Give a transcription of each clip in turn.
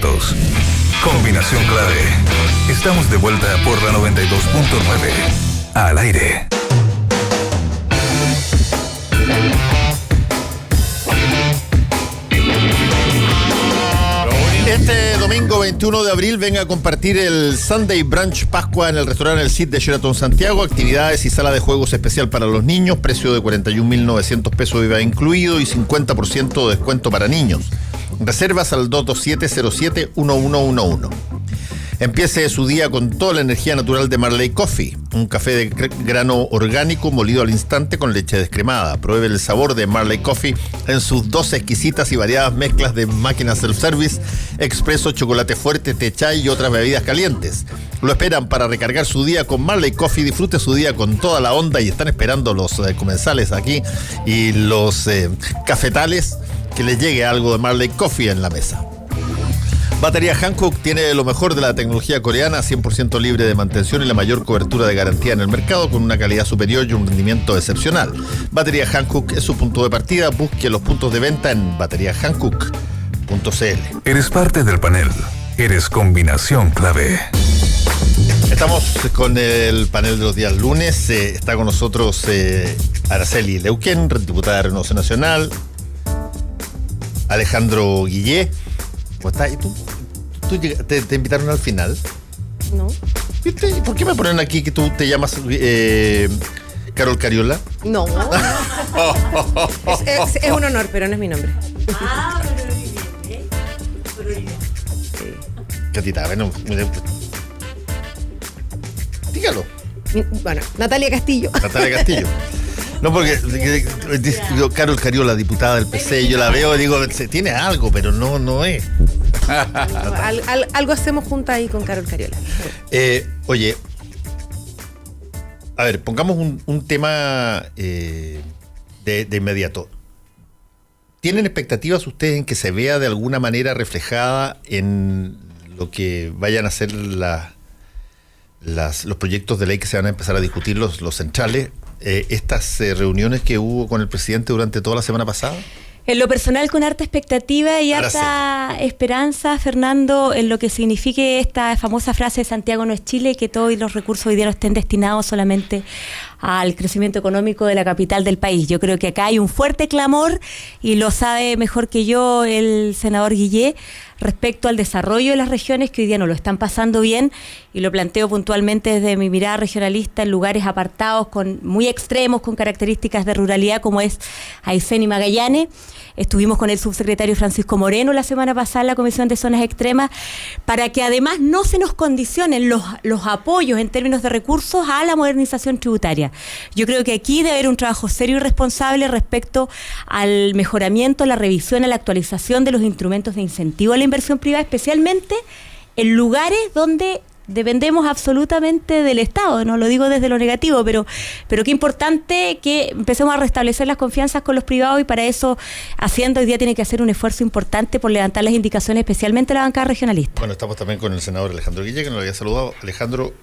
momentos. Combinación clave. Estamos de vuelta por la 92.9. Al aire. Este domingo 21 de abril venga a compartir el Sunday Brunch Pascua en el restaurante El Cid de Sheraton Santiago. Actividades y sala de juegos especial para los niños. Precio de 41.900 pesos IVA incluido y 50% de descuento para niños. Reservas al 227-07-1111. Empiece su día con toda la energía natural de Marley Coffee, un café de grano orgánico molido al instante con leche descremada. Pruebe el sabor de Marley Coffee en sus 12 exquisitas y variadas mezclas de máquinas self-service, expreso, chocolate fuerte, té chai y otras bebidas calientes. Lo esperan para recargar su día con Marley Coffee. Disfrute su día con toda la onda y están esperando los comensales aquí y los cafetales que les llegue algo de Marley Coffee en la mesa. Batería Hankook tiene lo mejor de la tecnología coreana, 100% libre de mantención y la mayor cobertura de garantía en el mercado, con una calidad superior y un rendimiento excepcional. Batería Hankook es su punto de partida. Busque los puntos de venta en bateriahankook.cl. Eres parte del panel. Eres combinación clave. Estamos con el panel de los días lunes. Está con nosotros Araceli Leuquén, diputada de Renovación Nacional. Alejandro Guillé. ¿Cómo estás? ¿Y tú te invitaron al final? No. ¿Viste? ¿Y por qué me ponen aquí que tú te llamas Carol Cariola? No. Es un honor, pero no es mi nombre. Catita, bueno, dígalo. Bueno, Natalia Castillo. Natalia Castillo. No, porque digo, Carol Cariola, diputada del PC, yo la veo y digo, tiene algo, pero no es. Algo hacemos juntas ahí con Carol Cariola. Oye, a ver, pongamos un tema de inmediato. ¿Tienen expectativas ustedes en que se vea de alguna manera reflejada en lo que vayan a ser los proyectos de ley que se van a empezar a discutir, los centrales? Estas reuniones que hubo con el presidente durante toda la semana pasada? En lo personal, con harta expectativa y Ahora harta esperanza, Fernando, en lo que signifique esta famosa frase de Santiago no es Chile, que todos los recursos hoy día no estén destinados solamente al crecimiento económico de la capital del país. Yo creo que acá hay un fuerte clamor, y lo sabe mejor que yo el senador Guillé, respecto al desarrollo de las regiones que hoy día no lo están pasando bien, y lo planteo puntualmente desde mi mirada regionalista en lugares apartados, muy extremos, con características de ruralidad, como es Aysén y Magallanes. Estuvimos con el subsecretario Francisco Moreno la semana pasada en la Comisión de Zonas Extremas, para que además no se nos condicionen los apoyos en términos de recursos a la modernización tributaria. Yo creo que aquí debe haber un trabajo serio y responsable respecto al mejoramiento, la revisión, a la actualización de los instrumentos de incentivo a la inversión privada, especialmente en lugares donde dependemos absolutamente del Estado. No lo digo desde lo negativo, pero qué importante que empecemos a restablecer las confianzas con los privados, y para eso Hacienda hoy día tiene que hacer un esfuerzo importante por levantar las indicaciones, especialmente la bancada regionalista. Bueno, estamos también con el senador Alejandro Guille, que nos había saludado. Alejandro,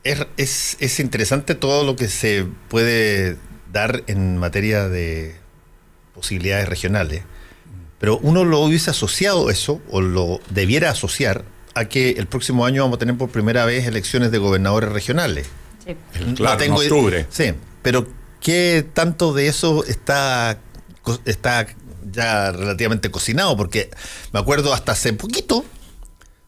es interesante todo lo que se puede dar en materia de posibilidades regionales, pero uno lo hubiese asociado eso, o lo debiera asociar, a que el próximo año vamos a tener por primera vez elecciones de gobernadores regionales. Sí. Claro, en octubre. Sí, pero ¿qué tanto de eso está ya relativamente cocinado? Porque me acuerdo hasta hace poquito,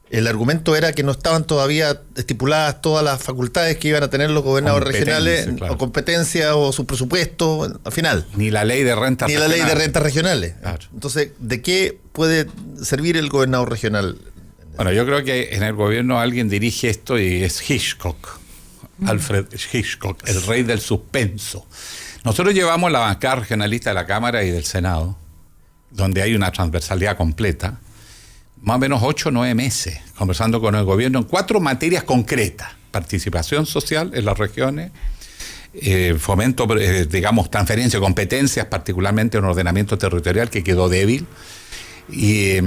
el argumento era que no estaban todavía estipuladas todas las facultades que iban a tener los gobernadores regionales, claro, o competencias o su presupuesto, al final. Ni la ley de rentas regionales. Ni la ley de rentas regionales. Claro. Entonces, ¿de qué puede servir el gobernador regional? Bueno, yo creo que en el gobierno alguien dirige esto y es Hitchcock, Alfred Hitchcock, el rey del suspenso. Nosotros llevamos la bancada regionalista de la Cámara y del Senado, donde hay una transversalidad completa, más o menos 8 o 9 meses, conversando con el gobierno en 4 materias concretas: participación social en las regiones, fomento, digamos, transferencia de competencias, particularmente en ordenamiento territorial que quedó débil, y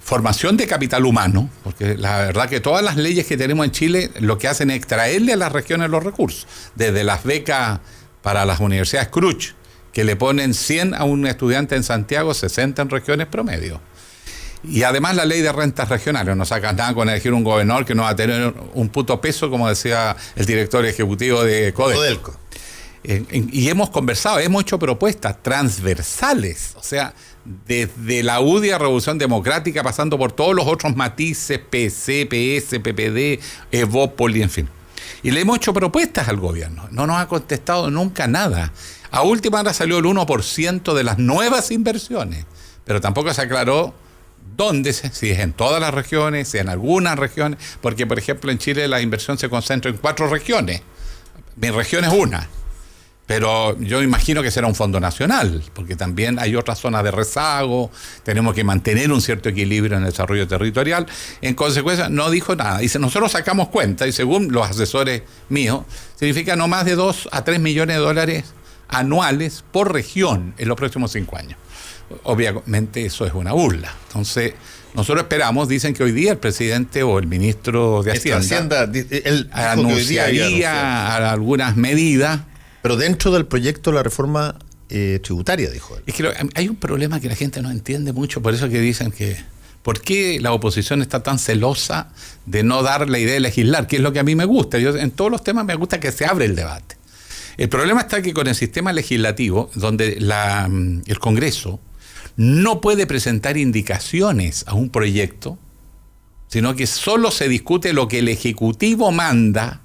formación de capital humano, porque la verdad que todas las leyes que tenemos en Chile lo que hacen es extraerle a las regiones los recursos, desde las becas para las universidades Cruz, que le ponen 100 a un estudiante en Santiago, 60 en regiones promedio. Y además la ley de rentas regionales, no sacas nada con elegir un gobernador que no va a tener un puto peso, como decía el director ejecutivo de Codelco. Y hemos conversado, hemos hecho propuestas transversales, o sea, desde la UDI a Revolución Democrática, pasando por todos los otros matices, PC, PS, PPD, Evópoli, en fin. Y le hemos hecho propuestas al gobierno, no nos ha contestado nunca nada. A última hora salió el 1% de las nuevas inversiones, pero tampoco se aclaró dónde, si es en todas las regiones, si en algunas regiones, porque por ejemplo en Chile la inversión se concentra en 4 regiones, mi región es una. Pero yo imagino que será un fondo nacional, porque también hay otras zonas de rezago, tenemos que mantener un cierto equilibrio en el desarrollo territorial. En consecuencia, no dijo nada. Dice, nosotros sacamos cuenta, y según los asesores míos, significa no más de 2 a 3 millones de dólares anuales por región en los próximos 5 años. Obviamente eso es una burla. Entonces, nosotros esperamos, dicen que hoy día el presidente o el ministro de Hacienda él anunciaría algunas medidas. Pero dentro del proyecto de la reforma tributaria, dijo él. Es que hay un problema que la gente no entiende mucho, por eso que dicen que ¿por qué la oposición está tan celosa de no dar la idea de legislar? Que es lo que a mí me gusta. Yo en todos los temas me gusta que se abre el debate. El problema está que con el sistema legislativo, donde el Congreso no puede presentar indicaciones a un proyecto, sino que solo se discute lo que el Ejecutivo manda.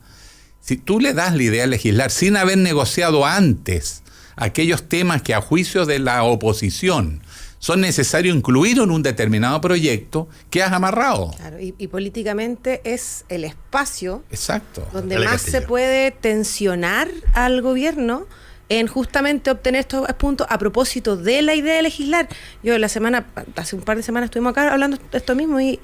Si tú le das la idea de legislar sin haber negociado antes aquellos temas que a juicio de la oposición son necesarios incluir en un determinado proyecto, quedas amarrado. Claro, y políticamente es el espacio Exacto. donde más se puede tensionar al gobierno en justamente obtener estos puntos a propósito de la idea de legislar. Yo hace un par de semanas estuvimos acá hablando de esto mismo y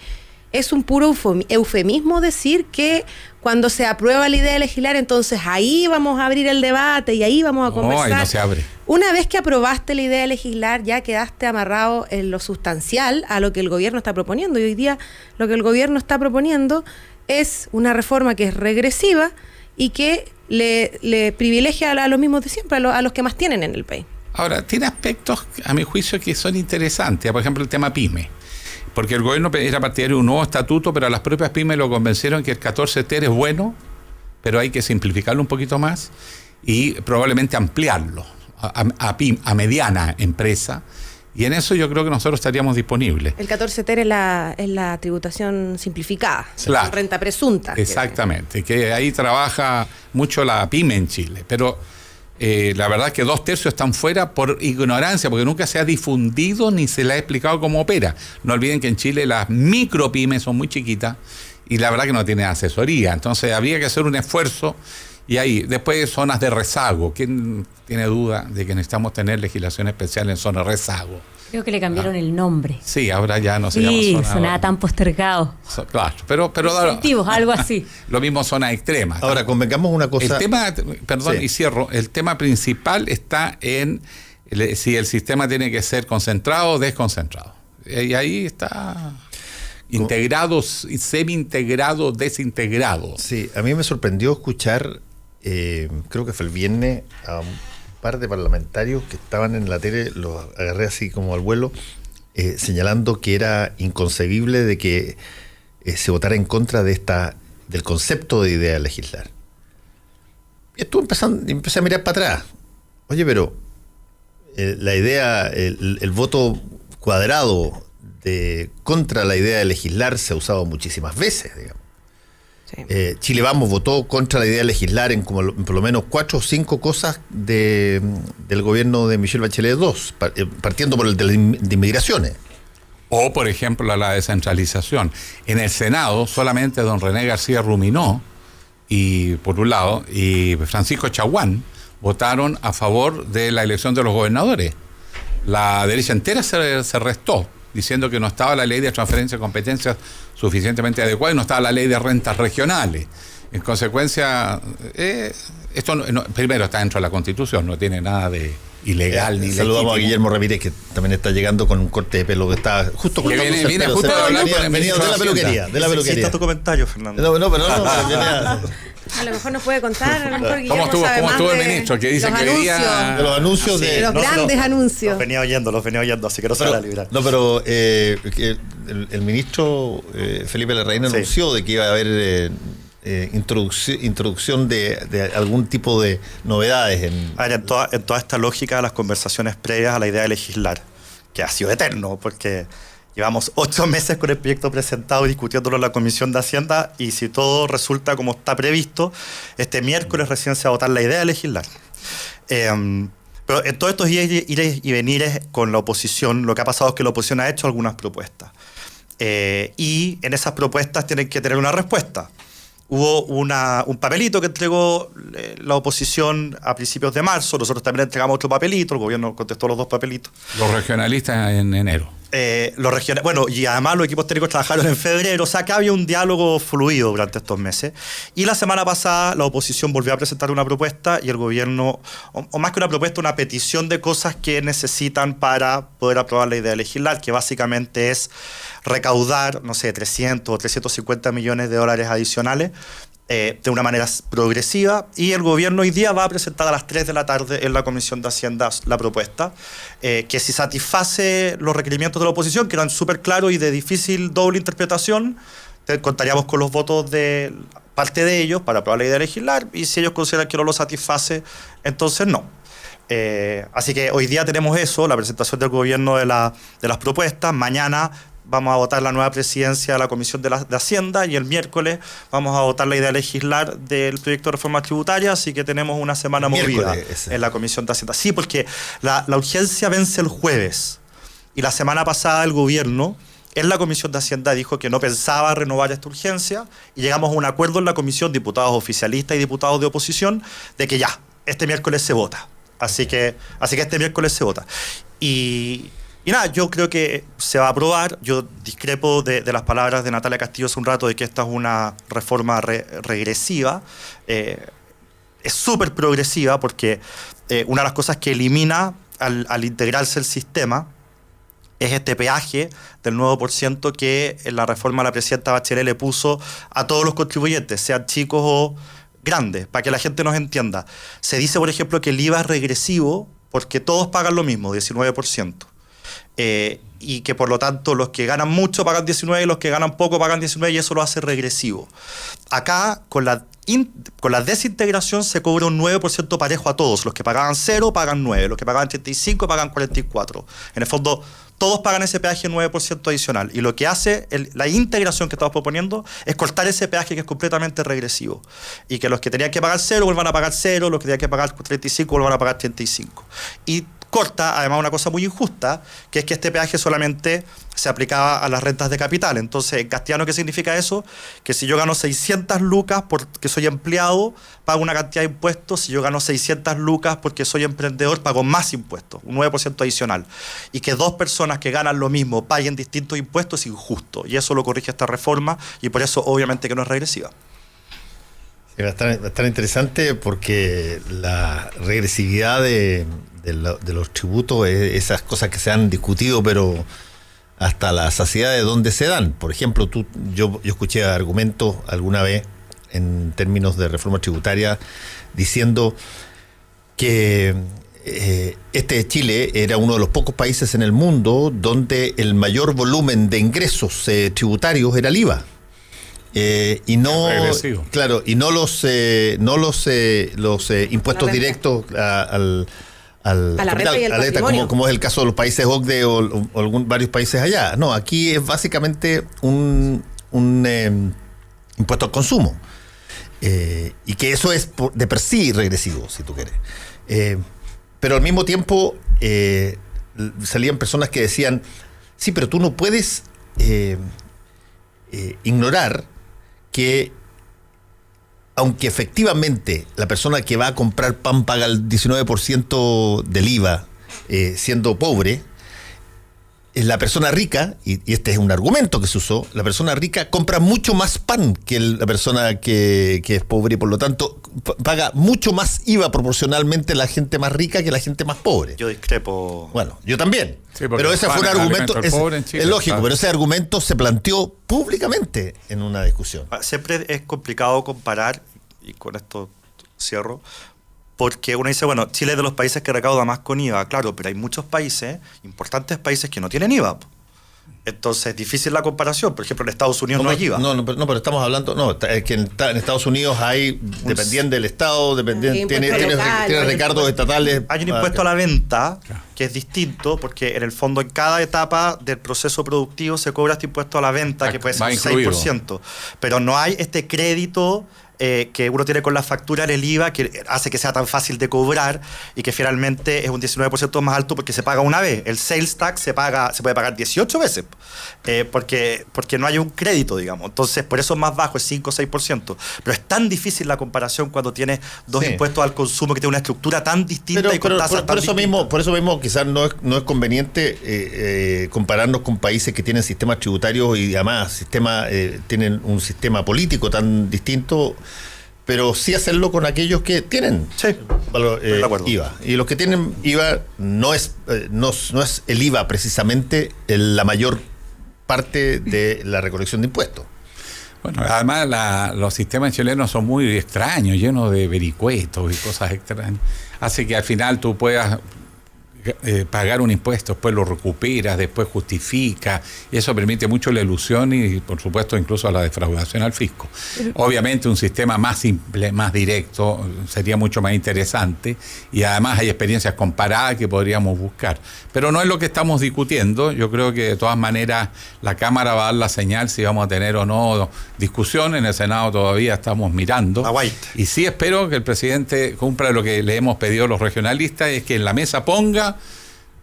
es un puro eufemismo decir que cuando se aprueba la idea de legislar, entonces ahí vamos a abrir el debate y ahí vamos a conversar. No, ahí no se abre. Una vez que aprobaste la idea de legislar, ya quedaste amarrado en lo sustancial a lo que el gobierno está proponiendo. Y hoy día lo que el gobierno está proponiendo es una reforma que es regresiva y que le privilegia a los mismos de siempre, a los que más tienen en el país. Ahora, tiene aspectos, a mi juicio, que son interesantes. Por ejemplo, el tema PYME. Porque el gobierno era partidario de un nuevo estatuto, pero a las propias pymes lo convencieron que el 14 ter es bueno, pero hay que simplificarlo un poquito más y probablemente ampliarlo a mediana empresa. Y en eso yo creo que nosotros estaríamos disponibles. El 14 ter es la tributación simplificada, claro. Renta presunta. Exactamente, que ahí trabaja mucho la pyme en Chile, pero la verdad es que 2/3 están fuera por ignorancia, porque nunca se ha difundido ni se le ha explicado cómo opera. No olviden que en Chile las micropymes son muy chiquitas y la verdad que no tienen asesoría. Entonces habría que hacer un esfuerzo y ahí, después zonas de rezago. ¿Quién tiene duda de que necesitamos tener legislación especial en zonas de rezago? Creo que le cambiaron el nombre. Sí, ahora ya no se llama zona. Sí, sonaba tan postergado. Claro, pero incentivos, algo así. Lo mismo zona extrema. Ahora, convengamos una cosa. El tema, perdón, sí. Y cierro, el tema principal está en si el sistema tiene que ser concentrado o desconcentrado. Y ahí está integrado, semi-integrado, desintegrado. Sí, a mí me sorprendió escuchar, creo que fue el viernes, a un par de parlamentarios que estaban en la tele, los agarré así como al vuelo, señalando que era inconcebible de que se votara en contra de del concepto de idea de legislar. Y empecé a mirar para atrás. Oye, pero la idea, el voto cuadrado contra la idea de legislar se ha usado muchísimas veces, digamos. Sí. Chile Vamos votó contra la idea de legislar en por lo menos 4 o 5 cosas del gobierno de Michelle Bachelet II, partiendo por el de inmigraciones. O, por ejemplo, la descentralización. En el Senado, solamente don René García Ruminó, y por un lado, y Francisco Chaguán, votaron a favor de la elección de los gobernadores. La derecha entera se restó, diciendo que no estaba la ley de transferencia de competencias suficientemente adecuada y no estaba la ley de rentas regionales. En consecuencia, esto primero está dentro de la Constitución, no tiene nada de ilegal ni Saludamos legítimo. a Guillermo Ramírez, que también está llegando con un corte de pelo que está justo Que cortándose viene el pelo. justo de hablar con el Venía ministro de la de peluquería. Hacienda. De la peluquería. Necesito tu comentario, Fernando. No, pero venía A lo mejor nos puede contar, a lo mejor Guillermo ¿Cómo sabe más estuvo el de ministro? Que dice los que anuncios, de los anuncios de los No, grandes anuncios. Los venía oyendo, así que no se van a librar. No, pero que el ministro Felipe Larraín Sí. anunció de que iba a haber introducción de algún tipo de novedades en... A ver, en toda esta lógica de las conversaciones previas a la idea de legislar, que ha sido eterno, porque llevamos 8 meses con el proyecto presentado y discutiéndolo en la Comisión de Hacienda, y si todo resulta como está previsto, este miércoles recién se va a votar la idea de legislar. Pero en todos estos ires y venires con la oposición, lo que ha pasado es que la oposición ha hecho algunas propuestas. Y en esas propuestas tienen que tener una respuesta. Hubo un papelito que entregó la oposición a principios de marzo, nosotros también entregamos otro papelito, el gobierno contestó los 2 papelitos. Los regionalistas en enero. Los regionales, bueno, y además los equipos técnicos trabajaron en febrero, o sea que había un diálogo fluido durante estos meses. Y la semana pasada la oposición volvió a presentar una propuesta y el gobierno, o más que una propuesta, una petición de cosas que necesitan para poder aprobar la idea de legislar, que básicamente es recaudar, no sé, 300 o 350 millones de dólares adicionales de una manera progresiva, y el gobierno hoy día va a presentar a las 3 de la tarde en la Comisión de Hacienda la propuesta, que si satisface los requerimientos de la oposición, que eran súper claros y de difícil doble interpretación, contaríamos con los votos de parte de ellos para aprobar la idea de legislar, y si ellos consideran que no lo satisface, entonces no. Así que hoy día tenemos eso, la presentación del gobierno de las propuestas. Mañana vamos a votar la nueva presidencia de la Comisión de Hacienda, y el miércoles vamos a votar la idea de legislar del proyecto de reforma tributaria, así que tenemos una semana movida en la Comisión de Hacienda. Sí, porque la urgencia vence el jueves, y la semana pasada el gobierno en la Comisión de Hacienda dijo que no pensaba renovar esta urgencia, y llegamos a un acuerdo en la comisión, diputados oficialistas y diputados de oposición, de que ya, este miércoles se vota. Así que este miércoles se vota. Y nada, yo creo que se va a aprobar. Yo discrepo de las palabras de Natalia Castillo hace un rato de que esta es una reforma regresiva. Es súper progresiva porque una de las cosas que elimina al integrarse el sistema es este peaje del 9% que en la reforma la presidenta Bachelet le puso a todos los contribuyentes, sean chicos o grandes, para que la gente nos entienda. Se dice, por ejemplo, que el IVA es regresivo porque todos pagan lo mismo, 19%. Y que por lo tanto los que ganan mucho pagan 19 y los que ganan poco pagan 19, y eso lo hace regresivo. Acá con la desintegración se cobra un 9% parejo a todos. Los que pagaban 0 pagan 9, los que pagaban 35 pagan 44. En el fondo todos pagan ese peaje 9% adicional, y lo que hace la integración que estamos proponiendo es cortar ese peaje que es completamente regresivo, y que los que tenían que pagar 0 vuelvan a pagar 0, los que tenían que pagar 35 vuelvan a pagar 35. Y corta, además, una cosa muy injusta, que es que este peaje solamente se aplicaba a las rentas de capital. Entonces, en castellano, ¿qué significa eso? Que si yo gano 600 lucas porque soy empleado, pago una cantidad de impuestos. Si yo gano 600 lucas porque soy emprendedor, pago más impuestos, un 9% adicional. Y que 2 personas que ganan lo mismo paguen distintos impuestos es injusto. Y eso lo corrige esta reforma, y por eso, obviamente, que no es regresiva. Va a estar interesante porque la regresividad de los tributos, esas cosas que se han discutido, pero hasta la saciedad de dónde se dan. Por ejemplo, yo escuché argumentos alguna vez en términos de reforma tributaria diciendo que Chile era uno de los pocos países en el mundo donde el mayor volumen de ingresos tributarios era el IVA. Y no, claro, y no los impuestos directos a la renta y el patrimonio, como es el caso de los países OCDE o varios países allá. No, aquí es básicamente un impuesto al consumo, y que eso es de per sí regresivo, si tú quieres. Pero al mismo tiempo salían personas que decían, sí, pero tú no puedes ignorar que aunque efectivamente la persona que va a comprar pan paga el 19% del IVA, siendo pobre, la persona rica, y este es un argumento que se usó, la persona rica compra mucho más pan que la persona que es pobre y por lo tanto paga mucho más IVA proporcionalmente la gente más rica que la gente más pobre. Yo discrepo. Bueno, yo también. Sí, pero ese fue un argumento, Chile, es lógico, claro. pero ese argumento se planteó públicamente en una discusión. Siempre es complicado comparar, y con esto cierro, porque uno dice, bueno, Chile es de los países que recauda más con IVA, claro, pero hay muchos países, importantes países, que no tienen IVA. Entonces es difícil la comparación. Por ejemplo, en Estados Unidos no hay IVA. No, pero estamos hablando, es que en Estados Unidos hay, dependiendo del estado, tiene recargos estatales. Hay un impuesto a la venta que es distinto, porque en el fondo en cada etapa del proceso productivo se cobra este impuesto a la venta, que puede ser un 6%. Pero no hay este crédito que uno tiene con la factura del IVA, que hace que sea tan fácil de cobrar y que finalmente es un 19% más alto porque se paga una vez. El sales tax se puede pagar 18 veces porque no hay un crédito, digamos. Entonces, por eso es más bajo, es 5 o 6%. Pero es tan difícil la comparación cuando tienes dos impuestos al consumo que tienen una estructura tan distinta y con tasas tan distintas. Por eso mismo quizás no es conveniente compararnos con países que tienen sistemas tributarios y además tienen un sistema político tan distinto, pero sí hacerlo con aquellos que tienen IVA. Y los que tienen IVA no es el IVA precisamente la mayor parte de la recolección de impuestos. Bueno, además los sistemas chilenos son muy extraños, llenos de vericuetos y cosas extrañas. Hace que al final tú puedas pagar un impuesto, después lo recuperas, después justifica, y eso permite mucho la ilusión y por supuesto incluso la defraudación al fisco. Obviamente un sistema más simple, más directo, sería mucho más interesante, y además hay experiencias comparadas que podríamos buscar, pero no es lo que estamos discutiendo. Yo creo que de todas maneras la Cámara va a dar la señal si vamos a tener o no discusión. En el Senado todavía estamos mirando, y sí espero que el presidente cumpla lo que le hemos pedido a los regionalistas, es que en la mesa ponga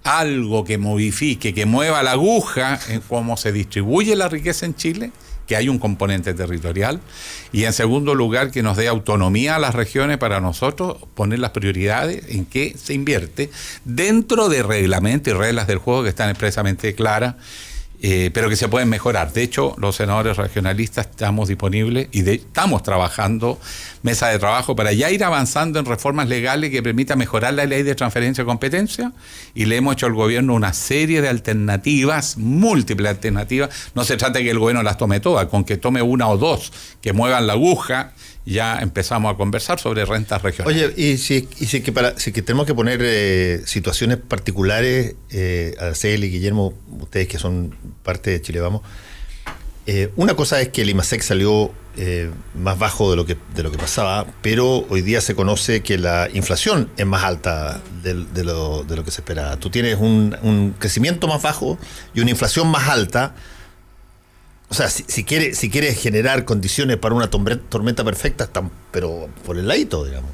algo que modifique, que mueva la aguja en cómo se distribuye la riqueza en Chile, que hay un componente territorial, y en segundo lugar que nos dé autonomía a las regiones para nosotros poner las prioridades en qué se invierte dentro de reglamentos y reglas del juego que están expresamente claras, pero que se pueden mejorar. De hecho, los senadores regionalistas estamos disponibles y estamos trabajando mesa de trabajo para ya ir avanzando en reformas legales que permitan mejorar la ley de transferencia de competencia, y le hemos hecho al gobierno una serie de alternativas, múltiples alternativas. No se trata de que el gobierno las tome todas, con que tome una o dos que muevan la aguja, ya empezamos a conversar sobre rentas regionales. Oye, y si que tenemos que poner situaciones particulares, Araceli y Guillermo, ustedes que son parte de Chile Vamos, una cosa es que el IMASEC salió más bajo de lo que pasaba, pero hoy día se conoce que la inflación es más alta de lo que se esperaba. Tú tienes un crecimiento más bajo y una inflación más alta. O sea, si quieres generar condiciones para una tormenta perfecta, están, pero por el ladito, digamos.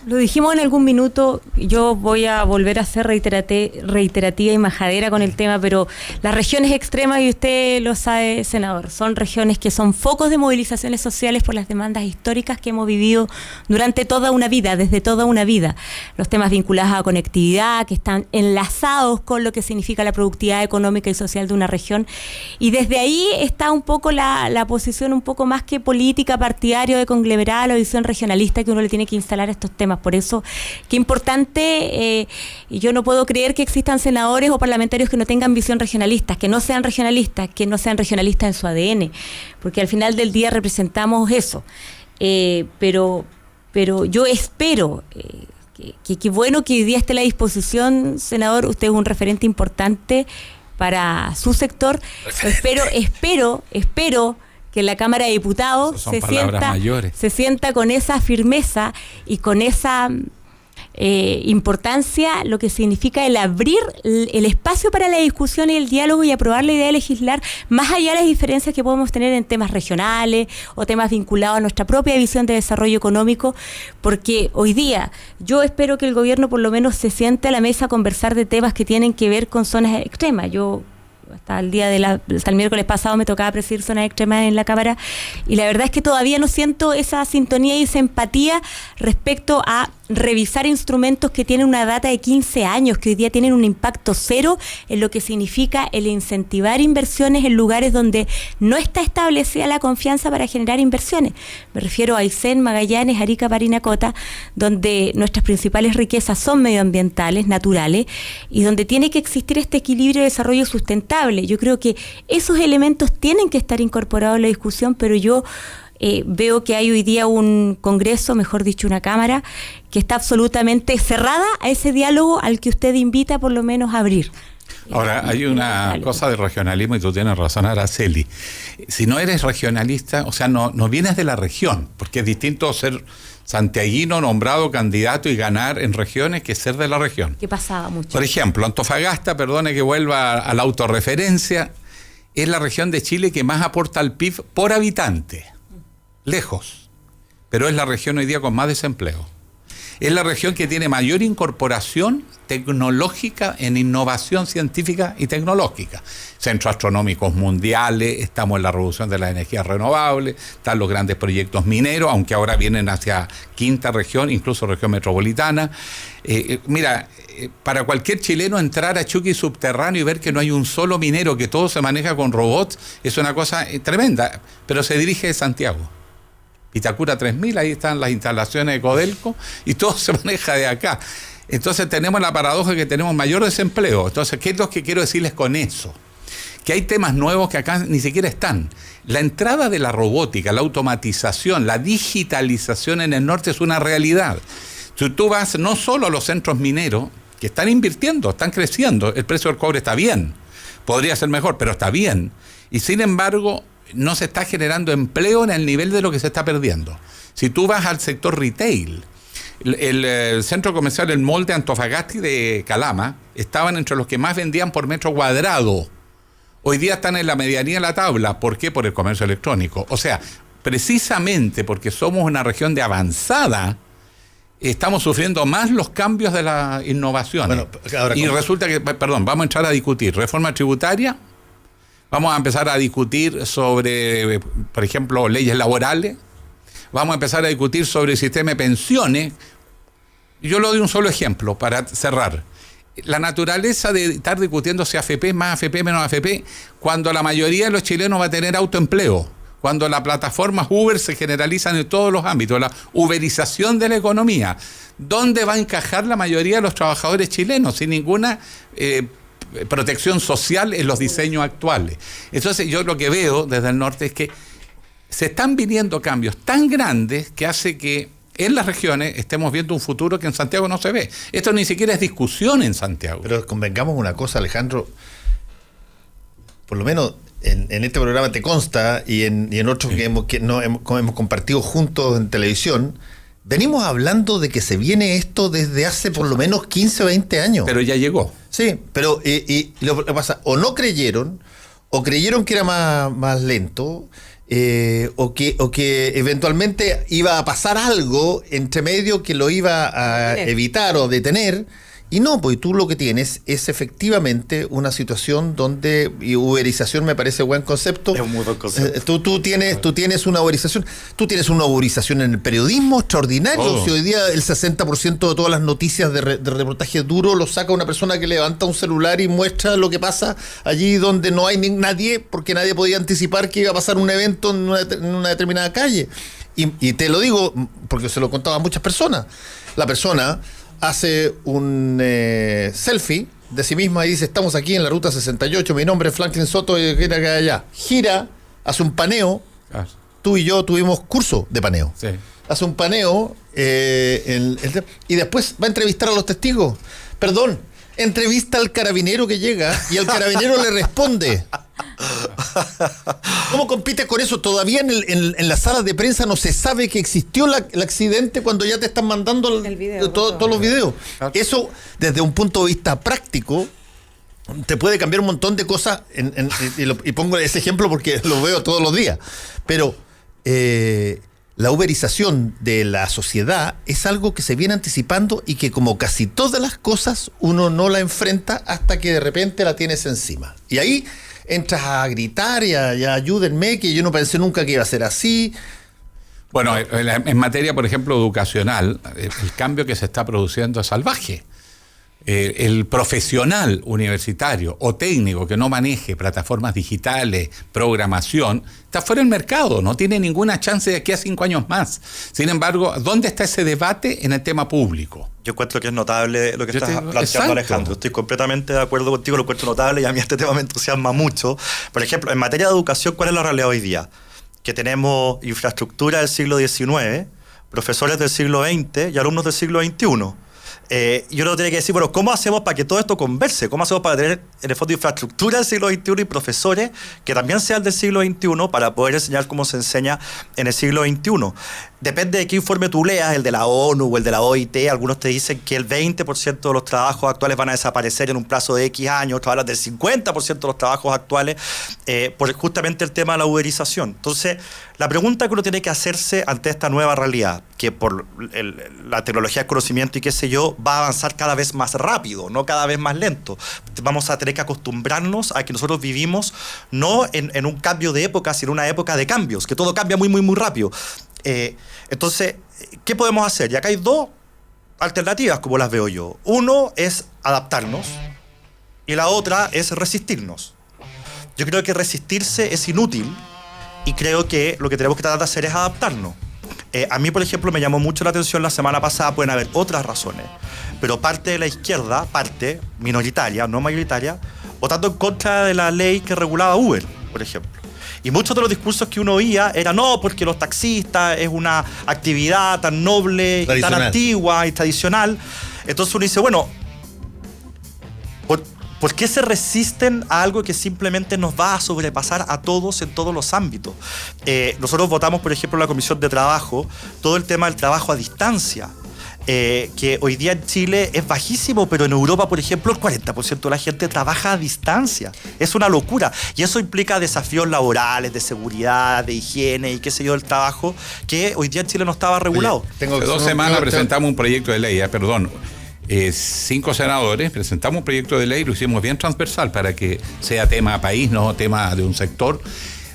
Lo dijimos en algún minuto, yo voy a volver a ser reiterativa y majadera con el tema, pero las regiones extremas, y usted lo sabe, senador, son regiones que son focos de movilizaciones sociales por las demandas históricas que hemos vivido durante toda una vida, desde toda una vida. Los temas vinculados a conectividad, que están enlazados con lo que significa la productividad económica y social de una región, y desde ahí está un poco la posición un poco más que política, partidario, de conglomerada, la visión regionalista que uno le tiene que instalar a estos temas. Por eso, qué importante, yo no puedo creer que existan senadores o parlamentarios que no tengan visión regionalista, que no sean regionalistas en su ADN, porque al final del día representamos eso. Pero yo espero que bueno que hoy día esté a la disposición, senador, usted es un referente importante para su sector. Espero que la Cámara de Diputados se sienta con esa firmeza y con esa importancia, lo que significa el abrir el espacio para la discusión y el diálogo y aprobar la idea de legislar, más allá de las diferencias que podemos tener en temas regionales o temas vinculados a nuestra propia visión de desarrollo económico, porque hoy día yo espero que el gobierno por lo menos se siente a la mesa a conversar de temas que tienen que ver con zonas extremas. Yo hasta el miércoles pasado me tocaba presidir zonas extremas en la Cámara, y la verdad es que todavía no siento esa sintonía y esa empatía respecto a revisar instrumentos que tienen una data de 15 años, que hoy día tienen un impacto cero en lo que significa el incentivar inversiones en lugares donde no está establecida la confianza para generar inversiones. Me refiero a Aysén, Magallanes, Arica, Parinacota, donde nuestras principales riquezas son medioambientales, naturales, y donde tiene que existir este equilibrio de desarrollo sustentable. Yo creo que esos elementos tienen que estar incorporados en la discusión, pero yo veo que hay hoy día un Congreso, mejor dicho, una Cámara, que está absolutamente cerrada a ese diálogo al que usted invita por lo menos a abrir. Ahora, hay una cosa de regionalismo y tú tienes razón, Araceli. Si no eres regionalista, o sea, no vienes de la región, porque es distinto ser santiaguino, nombrado candidato y ganar en regiones que ser de la región. ¿Qué pasaba mucho? Por ejemplo, Antofagasta, perdone que vuelva a la autorreferencia, es la región de Chile que más aporta al PIB por habitante. Lejos, pero es la región hoy día con más desempleo. Es la región que tiene mayor incorporación tecnológica en innovación científica y tecnológica. Centros astronómicos mundiales, estamos en la revolución de las energías renovables, están los grandes proyectos mineros, aunque ahora vienen hacia quinta región, incluso región metropolitana. Para cualquier chileno entrar a Chuqui subterráneo y ver que no hay un solo minero, que todo se maneja con robots, es una cosa tremenda, pero se dirige de Santiago. Itacura 3000, ahí están las instalaciones de Codelco y todo se maneja de acá. Entonces tenemos la paradoja que tenemos mayor desempleo. Entonces, ¿qué es lo que quiero decirles con eso? Que hay temas nuevos que acá ni siquiera están. La entrada de la robótica, la automatización, la digitalización en el norte es una realidad. Si tú vas no solo a los centros mineros, que están invirtiendo, están creciendo, el precio del cobre está bien, podría ser mejor, pero está bien. Y sin embargo, no se está generando empleo en el nivel de lo que se está perdiendo. Si tú vas al sector retail, el centro comercial, el mall de Antofagasta y de Calama, estaban entre los que más vendían por metro cuadrado. Hoy día están en la medianía de la tabla. ¿Por qué? Por el comercio electrónico. O sea, precisamente porque somos una región de avanzada, estamos sufriendo más los cambios de la innovación. Bueno, ahora, y resulta que, vamos a entrar a discutir reforma tributaria. Vamos a empezar a discutir sobre, por ejemplo, leyes laborales. Vamos a empezar a discutir sobre el sistema de pensiones. Yo lo doy un solo ejemplo para cerrar. La naturaleza de estar discutiendo si AFP, más AFP, menos AFP, cuando la mayoría de los chilenos va a tener autoempleo, cuando las plataformas Uber se generalizan en todos los ámbitos, la uberización de la economía. ¿Dónde va a encajar la mayoría de los trabajadores chilenos sin ninguna protección social en los diseños actuales? Entonces yo lo que veo desde el norte es que se están viniendo cambios tan grandes que hace que en las regiones estemos viendo un futuro que en Santiago no se ve. Esto ni siquiera es discusión en Santiago. Pero convengamos una cosa, Alejandro, por lo menos en este programa te consta y en otros sí, que hemos compartido juntos en televisión, venimos hablando de que se viene esto desde hace por lo menos 15 o 20 años. Pero ya llegó. Sí, pero lo que pasa, o no creyeron, o creyeron que era más lento, o que eventualmente iba a pasar algo entre medio que lo iba a evitar o detener. Y no, pues tú lo que tienes es efectivamente una situación donde, y uberización me parece buen concepto. Es un muy buen concepto. Tú tienes una uberización. Tú tienes una uberización en el periodismo extraordinario. Oh. Si hoy día el 60% de todas las noticias de reportaje duro lo saca una persona que levanta un celular y muestra lo que pasa allí donde no hay nadie, porque nadie podía anticipar que iba a pasar un evento en una determinada calle. Y te lo digo porque se lo contaba a muchas personas. La persona hace un selfie de sí misma y dice: estamos aquí en la ruta 68, mi nombre es Franklin Soto y gira acá allá. Gira, hace un paneo. Claro. Tú y yo tuvimos curso de paneo. Sí. Hace un paneo y después va a entrevistar a los testigos. Perdón, entrevista al carabinero que llega y el carabinero le responde. ¿Cómo compites con eso? Todavía en las salas de prensa no se sabe que existió el accidente cuando ya te están mandando el video, todos los videos. Eso, desde un punto de vista práctico, te puede cambiar un montón de cosas. Y pongo ese ejemplo porque lo veo todos los días. Pero la uberización de la sociedad es algo que se viene anticipando y que, como casi todas las cosas, uno no la enfrenta hasta que de repente la tienes encima. Y ahí entras a gritar y a ayúdenme, que yo no pensé nunca que iba a ser así. Bueno, en materia, por ejemplo, educacional, el cambio que se está produciendo es salvaje. El profesional universitario o técnico que no maneje plataformas digitales, programación, está fuera del mercado, no tiene ninguna chance de aquí a 5 años más. Sin embargo, ¿dónde está ese debate en el tema público? Yo encuentro que es notable lo que estás planteando, Alejandro. Estoy completamente de acuerdo contigo, lo encuentro notable y a mí este tema me entusiasma mucho. Por ejemplo, en materia de educación, ¿cuál es la realidad hoy día? Que tenemos infraestructura del siglo XIX, profesores del siglo XX y alumnos del siglo XXI. Yo no tenía que decir, bueno, ¿cómo hacemos para que todo esto converse? ¿Cómo hacemos para tener, en el fondo, infraestructura del siglo XXI y profesores que también sean del siglo XXI para poder enseñar cómo se enseña en el siglo XXI? Depende de qué informe tú leas, el de la ONU o el de la OIT. Algunos te dicen que el 20% de los trabajos actuales van a desaparecer en un plazo de X años, otros hablan del 50% de los trabajos actuales, por justamente el tema de la uberización. Entonces, la pregunta que uno tiene que hacerse ante esta nueva realidad, que por la tecnología del conocimiento y qué sé yo, va a avanzar cada vez más rápido, no cada vez más lento. Vamos a tener que acostumbrarnos a que nosotros vivimos no en un cambio de época, sino en una época de cambios, que todo cambia muy, muy, muy rápido. Entonces, ¿qué podemos hacer? Y acá hay dos alternativas, como las veo yo. Uno es adaptarnos y la otra es resistirnos. Yo creo que resistirse es inútil y creo que lo que tenemos que tratar de hacer es adaptarnos. A mí, por ejemplo, me llamó mucho la atención la semana pasada, pueden haber otras razones, pero parte de la izquierda, parte minoritaria, no mayoritaria, votando en contra de la ley que regulaba Uber, por ejemplo. Y muchos de los discursos que uno oía eran, no, porque los taxistas es una actividad tan noble, y tan antigua y tradicional. Entonces uno dice, bueno, ¿por qué se resisten a algo que simplemente nos va a sobrepasar a todos en todos los ámbitos? Nosotros votamos, por ejemplo, en la Comisión de Trabajo, todo el tema del trabajo a distancia. Que hoy día en Chile es bajísimo, pero en Europa, por ejemplo, el 40% de la gente trabaja a distancia. Es una locura. Y eso implica desafíos laborales, de seguridad, de higiene y qué sé yo, del trabajo, que hoy día en Chile no estaba regulado. Hace 2 semanas presentamos un proyecto de ley, 5 senadores, presentamos un proyecto de ley, lo hicimos bien transversal para que sea tema país, no tema de un sector,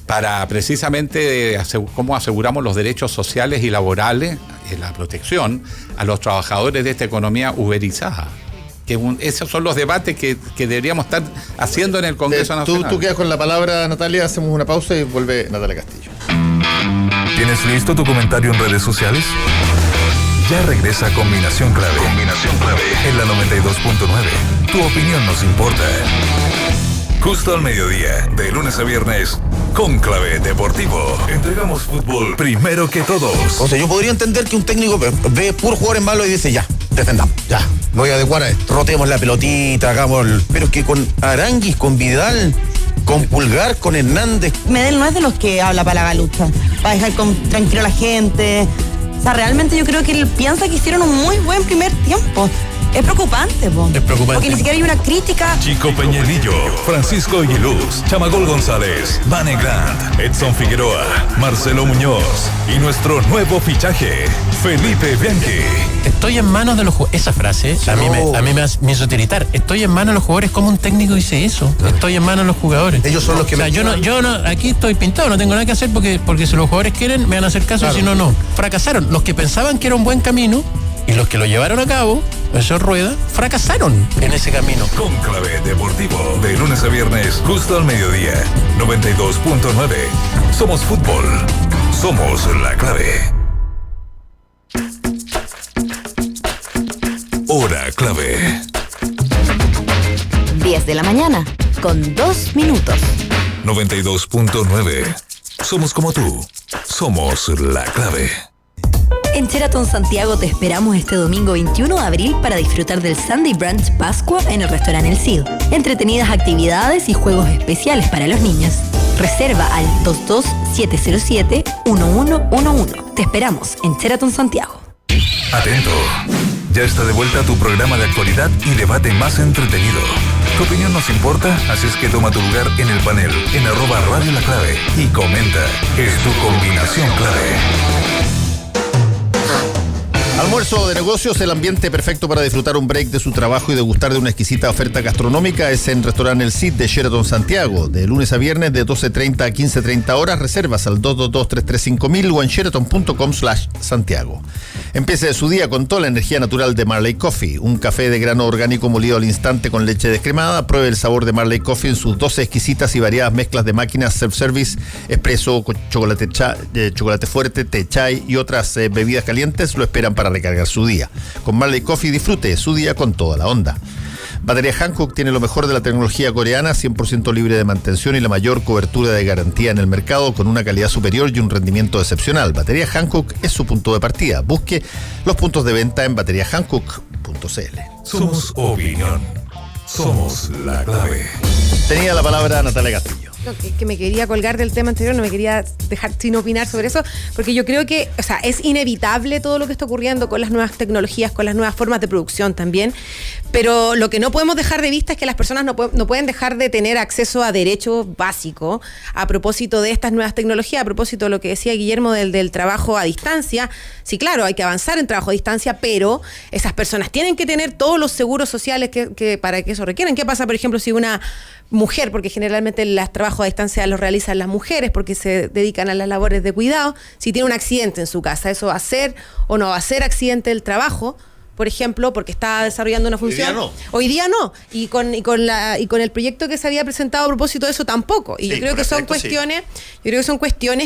para precisamente cómo aseguramos los derechos sociales y laborales, la protección a los trabajadores de esta economía uberizada. Esos son los debates que deberíamos estar haciendo en el Congreso Nacional. Tú quedas con la palabra, Natalia, hacemos una pausa y vuelve Natalia Castillo. ¿Tienes listo tu comentario en redes sociales? Ya regresa Combinación Clave. Combinación Clave en la 92.9. Tu opinión nos importa. Justo al mediodía, de lunes a viernes, Cónclave Deportivo. Entregamos fútbol primero que todos. O sea, yo podría entender que un técnico ve puros jugadores malos y dice, ya, defendamos, ya, me voy a adecuar a esto. Rotemos la pelotita, hagamos Pero es que con Aranguis, con Vidal, con Pulgar, con Hernández. Medel no es de los que habla para la galucha, para dejar tranquilo a la gente. O sea, realmente yo creo que él piensa que hicieron un muy buen primer tiempo. Es preocupante, po. Es preocupante. Porque ni siquiera hay una crítica. Chico Peñalillo, Francisco Aguiluz, Chamagol González, Vane Grant, Edson Figueroa, Marcelo Muñoz y nuestro nuevo fichaje, Felipe Bianchi. Estoy en manos de los jugadores. Esa frase a mí me hizo tiritar. Estoy en manos de los jugadores. ¿Cómo un técnico dice eso? Estoy en manos de los jugadores. Ellos son los que yo no, aquí estoy pintado, no tengo nada que hacer porque si los jugadores quieren me van a hacer caso, si no, no. Fracasaron. Los que pensaban que era un buen camino y los que lo llevaron a cabo, eso Rueda, fracasaron en ese camino. Cónclave Deportivo, de lunes a viernes, justo al mediodía, 92.9. Somos fútbol, somos la clave. Hora clave. 10 de la mañana, con 2 minutos. 92.9. Somos como tú, somos la clave. En Sheraton Santiago te esperamos este domingo 21 de abril para disfrutar del Sunday Brunch Pascua en el restaurante El Cid. Entretenidas actividades y juegos especiales para los niños. Reserva al 22-707-1111. Te esperamos en Sheraton Santiago. Atento. Ya está de vuelta tu programa de actualidad y debate más entretenido. Tu opinión nos importa, así es que toma tu lugar en el panel, en @Radio La Clave y comenta. Es tu combinación clave. Almuerzo de negocios, el ambiente perfecto para disfrutar un break de su trabajo y degustar de una exquisita oferta gastronómica es en Restaurante El Cid de Sheraton Santiago. De lunes a viernes de 12:30 a 15:30 horas. Reservas al 222-335.000 o en sheraton.com/Santiago. Empiece su día con toda la energía natural de Marley Coffee. Un café de grano orgánico molido al instante con leche descremada. Pruebe el sabor de Marley Coffee en sus 12 exquisitas y variadas mezclas de máquinas self-service, espresso, chocolate fuerte, té, chai y otras bebidas calientes lo esperan para recargar su día. Con Marley Coffee disfrute su día con toda la onda. Batería Hankook tiene lo mejor de la tecnología coreana, 100% libre de mantención y la mayor cobertura de garantía en el mercado, con una calidad superior y un rendimiento excepcional. Batería Hankook es su punto de partida. Busque los puntos de venta en bateriahankook.cl. Somos opinión. Somos la clave. Tenía la palabra Natalia Castillo. Que me quería colgar del tema anterior, no me quería dejar sin opinar sobre eso, porque yo creo que, o sea, es inevitable todo lo que está ocurriendo con las nuevas tecnologías, con las nuevas formas de producción también, pero lo que no podemos dejar de vista es que las personas no pueden dejar de tener acceso a derechos básicos a propósito de estas nuevas tecnologías, a propósito de lo que decía Guillermo del trabajo a distancia. Sí, claro, hay que avanzar en trabajo a distancia, pero esas personas tienen que tener todos los seguros sociales que para que eso requieren. ¿Qué pasa, por ejemplo, si una mujer, porque generalmente los trabajos a distancia los realizan las mujeres porque se dedican a las labores de cuidado, si tiene un accidente en su casa, ¿eso va a ser o no va a ser accidente del trabajo? Por ejemplo, porque está desarrollando una función. Hoy día no. Y con el proyecto que se había presentado a propósito de eso tampoco. Y Sí, yo creo que son cuestiones,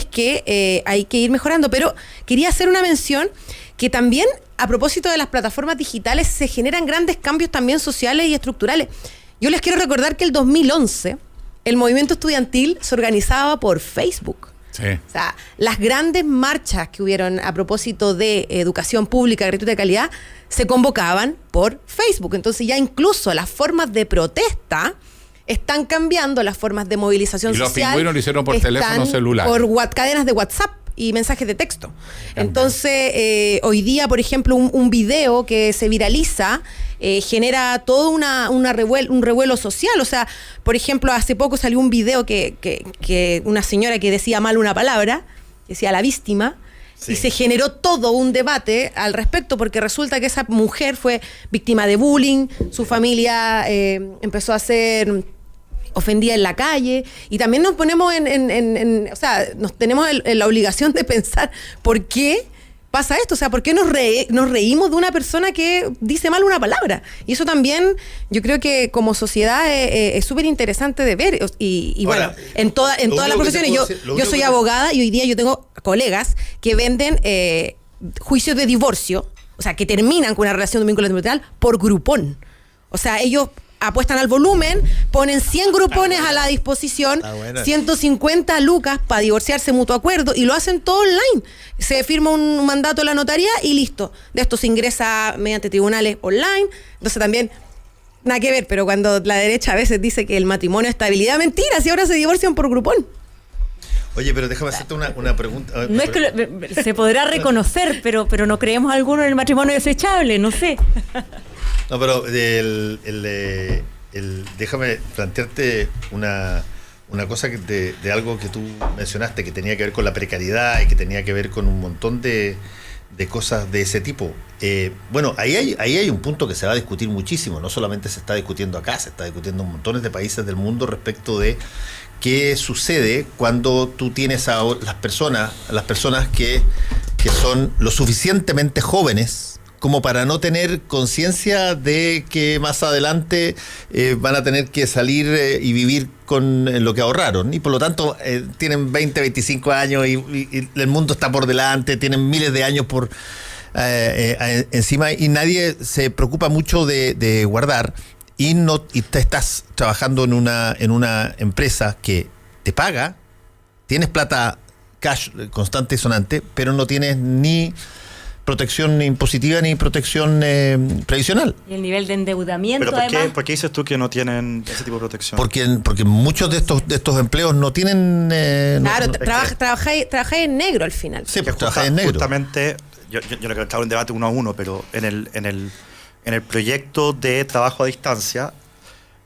que hay que ir mejorando. Pero quería hacer una mención que también, a propósito de las plataformas digitales, se generan grandes cambios también sociales y estructurales. Yo les quiero recordar que el 2011 el movimiento estudiantil se organizaba por Facebook. Sí. O sea, las grandes marchas que hubieron a propósito de educación pública, gratuita de calidad, se convocaban por Facebook. Entonces ya incluso las formas de protesta están cambiando, las formas de movilización y los social. pingüinos lo hicieron por teléfono celular. Por cadenas de WhatsApp y mensajes de texto. Entonces, hoy día, por ejemplo, un video que se viraliza genera todo un revuelo social. O sea, por ejemplo, hace poco salió un video que una señora que decía mal una palabra, decía la víctima, y se generó todo un debate al respecto, porque resulta que esa mujer fue víctima de bullying, su familia empezó a ser ofendida en la calle, y también nos ponemos o sea, nos tenemos la obligación de pensar por qué pasa esto, o sea, por qué nos reímos de una persona que dice mal una palabra. Y eso también yo creo que como sociedad es súper interesante de ver, y Ahora, bueno, en todas las profesiones. Yo soy abogada y hoy día yo tengo colegas que venden juicios de divorcio, o sea, que terminan con una relación de vínculo sentimental por grupón. O sea, ellos apuestan al volumen, ponen 100 grupones a la disposición, 150 lucas para divorciarse mutuo acuerdo, y lo hacen todo online. Se firma un mandato en la notaría y listo. De esto se ingresa mediante tribunales online. Entonces también, nada que ver, pero cuando la derecha a veces dice que el matrimonio es estabilidad, mentira, si ahora se divorcian por grupón. Oye, pero déjame hacerte una pregunta. No es que se podrá reconocer, pero no creemos alguno en el matrimonio desechable, no sé. No, pero déjame plantearte una cosa de algo que tú mencionaste, que tenía que ver con la precariedad y que tenía que ver con un montón de cosas de ese tipo. Bueno, ahí hay un punto que se va a discutir muchísimo. No solamente se está discutiendo acá, se está discutiendo en montones de países del mundo respecto de qué sucede cuando tú tienes a las personas que son lo suficientemente jóvenes como para no tener conciencia de que más adelante van a tener que salir y vivir con lo que ahorraron, y por lo tanto tienen 20, 25 años y el mundo está por delante, tienen miles de años por encima, y nadie se preocupa mucho de guardar, y te estás trabajando en una empresa que te paga, tienes plata cash constante y sonante, pero no tienes ni protección impositiva ni protección previsional. Y el nivel de endeudamiento. ¿Pero por qué dices tú que no tienen ese tipo de protección? Porque muchos de estos empleos no tienen... Claro, trabajáis en negro al final. Sí, pues trabajáis en negro. Justamente, yo no quiero entrar en un debate uno a uno, pero en el proyecto de trabajo a distancia,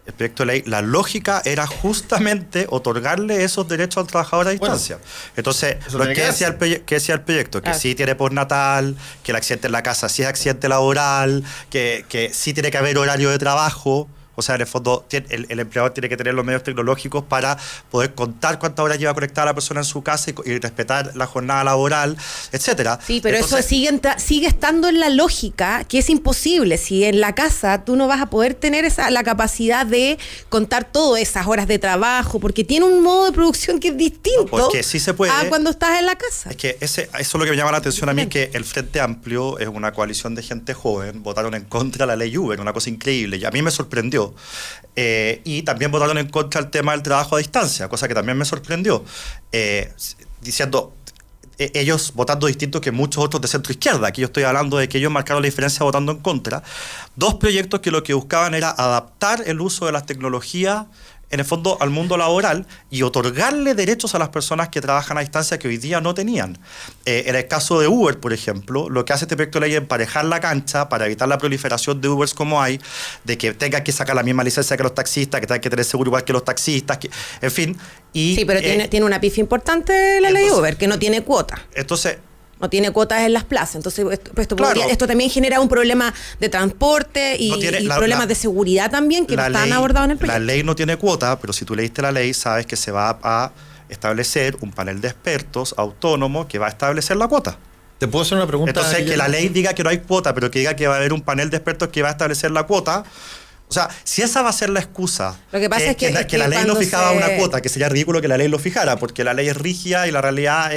el proyecto de ley, la lógica era justamente otorgarle esos derechos al trabajador a distancia. Entonces, ¿qué decía el proyecto? Que sí tiene postnatal, que el accidente en la casa sí es accidente laboral, que sí tiene que haber horario de trabajo. O sea, en el fondo, el empleador tiene que tener los medios tecnológicos para poder contar cuántas horas lleva conectada la persona en su casa y respetar la jornada laboral, etcétera. Sí, pero entonces, eso sigue estando en la lógica, que es imposible. Si en la casa tú no vas a poder tener la capacidad de contar todas esas horas de trabajo, porque tiene un modo de producción que es distinto porque sí se puede, a cuando estás en la casa. Es que eso es lo que me llama la atención a mí, que el Frente Amplio es una coalición de gente joven, votaron en contra de la ley Uber, una cosa increíble, y a mí me sorprendió. Y también votaron en contra del tema del trabajo a distancia, cosa que también me sorprendió, diciendo ellos votando distinto que muchos otros de centro izquierda. Aquí yo estoy hablando de que ellos marcaron la diferencia votando en contra. Dos proyectos que lo que buscaban era adaptar el uso de las tecnologías en el fondo al mundo laboral y otorgarle derechos a las personas que trabajan a distancia que hoy día no tenían. En el caso de Uber, por ejemplo, lo que hace este proyecto de ley es emparejar la cancha para evitar la proliferación de Ubers como hay, de que tengan que sacar la misma licencia que los taxistas, que tengan que tener seguro igual que los taxistas, en fin. Sí, pero tiene una pifia importante la ley Uber, que no tiene cuota. Entonces, no tiene cuotas en las plazas. Entonces, esto también genera un problema de transporte y problemas de seguridad también que no están abordados en el proyecto. La ley no tiene cuota, pero si tú leíste la ley, sabes que se va a establecer un panel de expertos autónomo que va a establecer la cuota. ¿Te puedo hacer una pregunta? Entonces, Guillermo? que la ley diga que no hay cuota, pero que diga que va a haber un panel de expertos que va a establecer la cuota. O sea, si esa va a ser la excusa, lo que pasa es que la ley no fijaba una cuota, que sería ridículo que la ley lo fijara, porque la ley es rígida y la realidad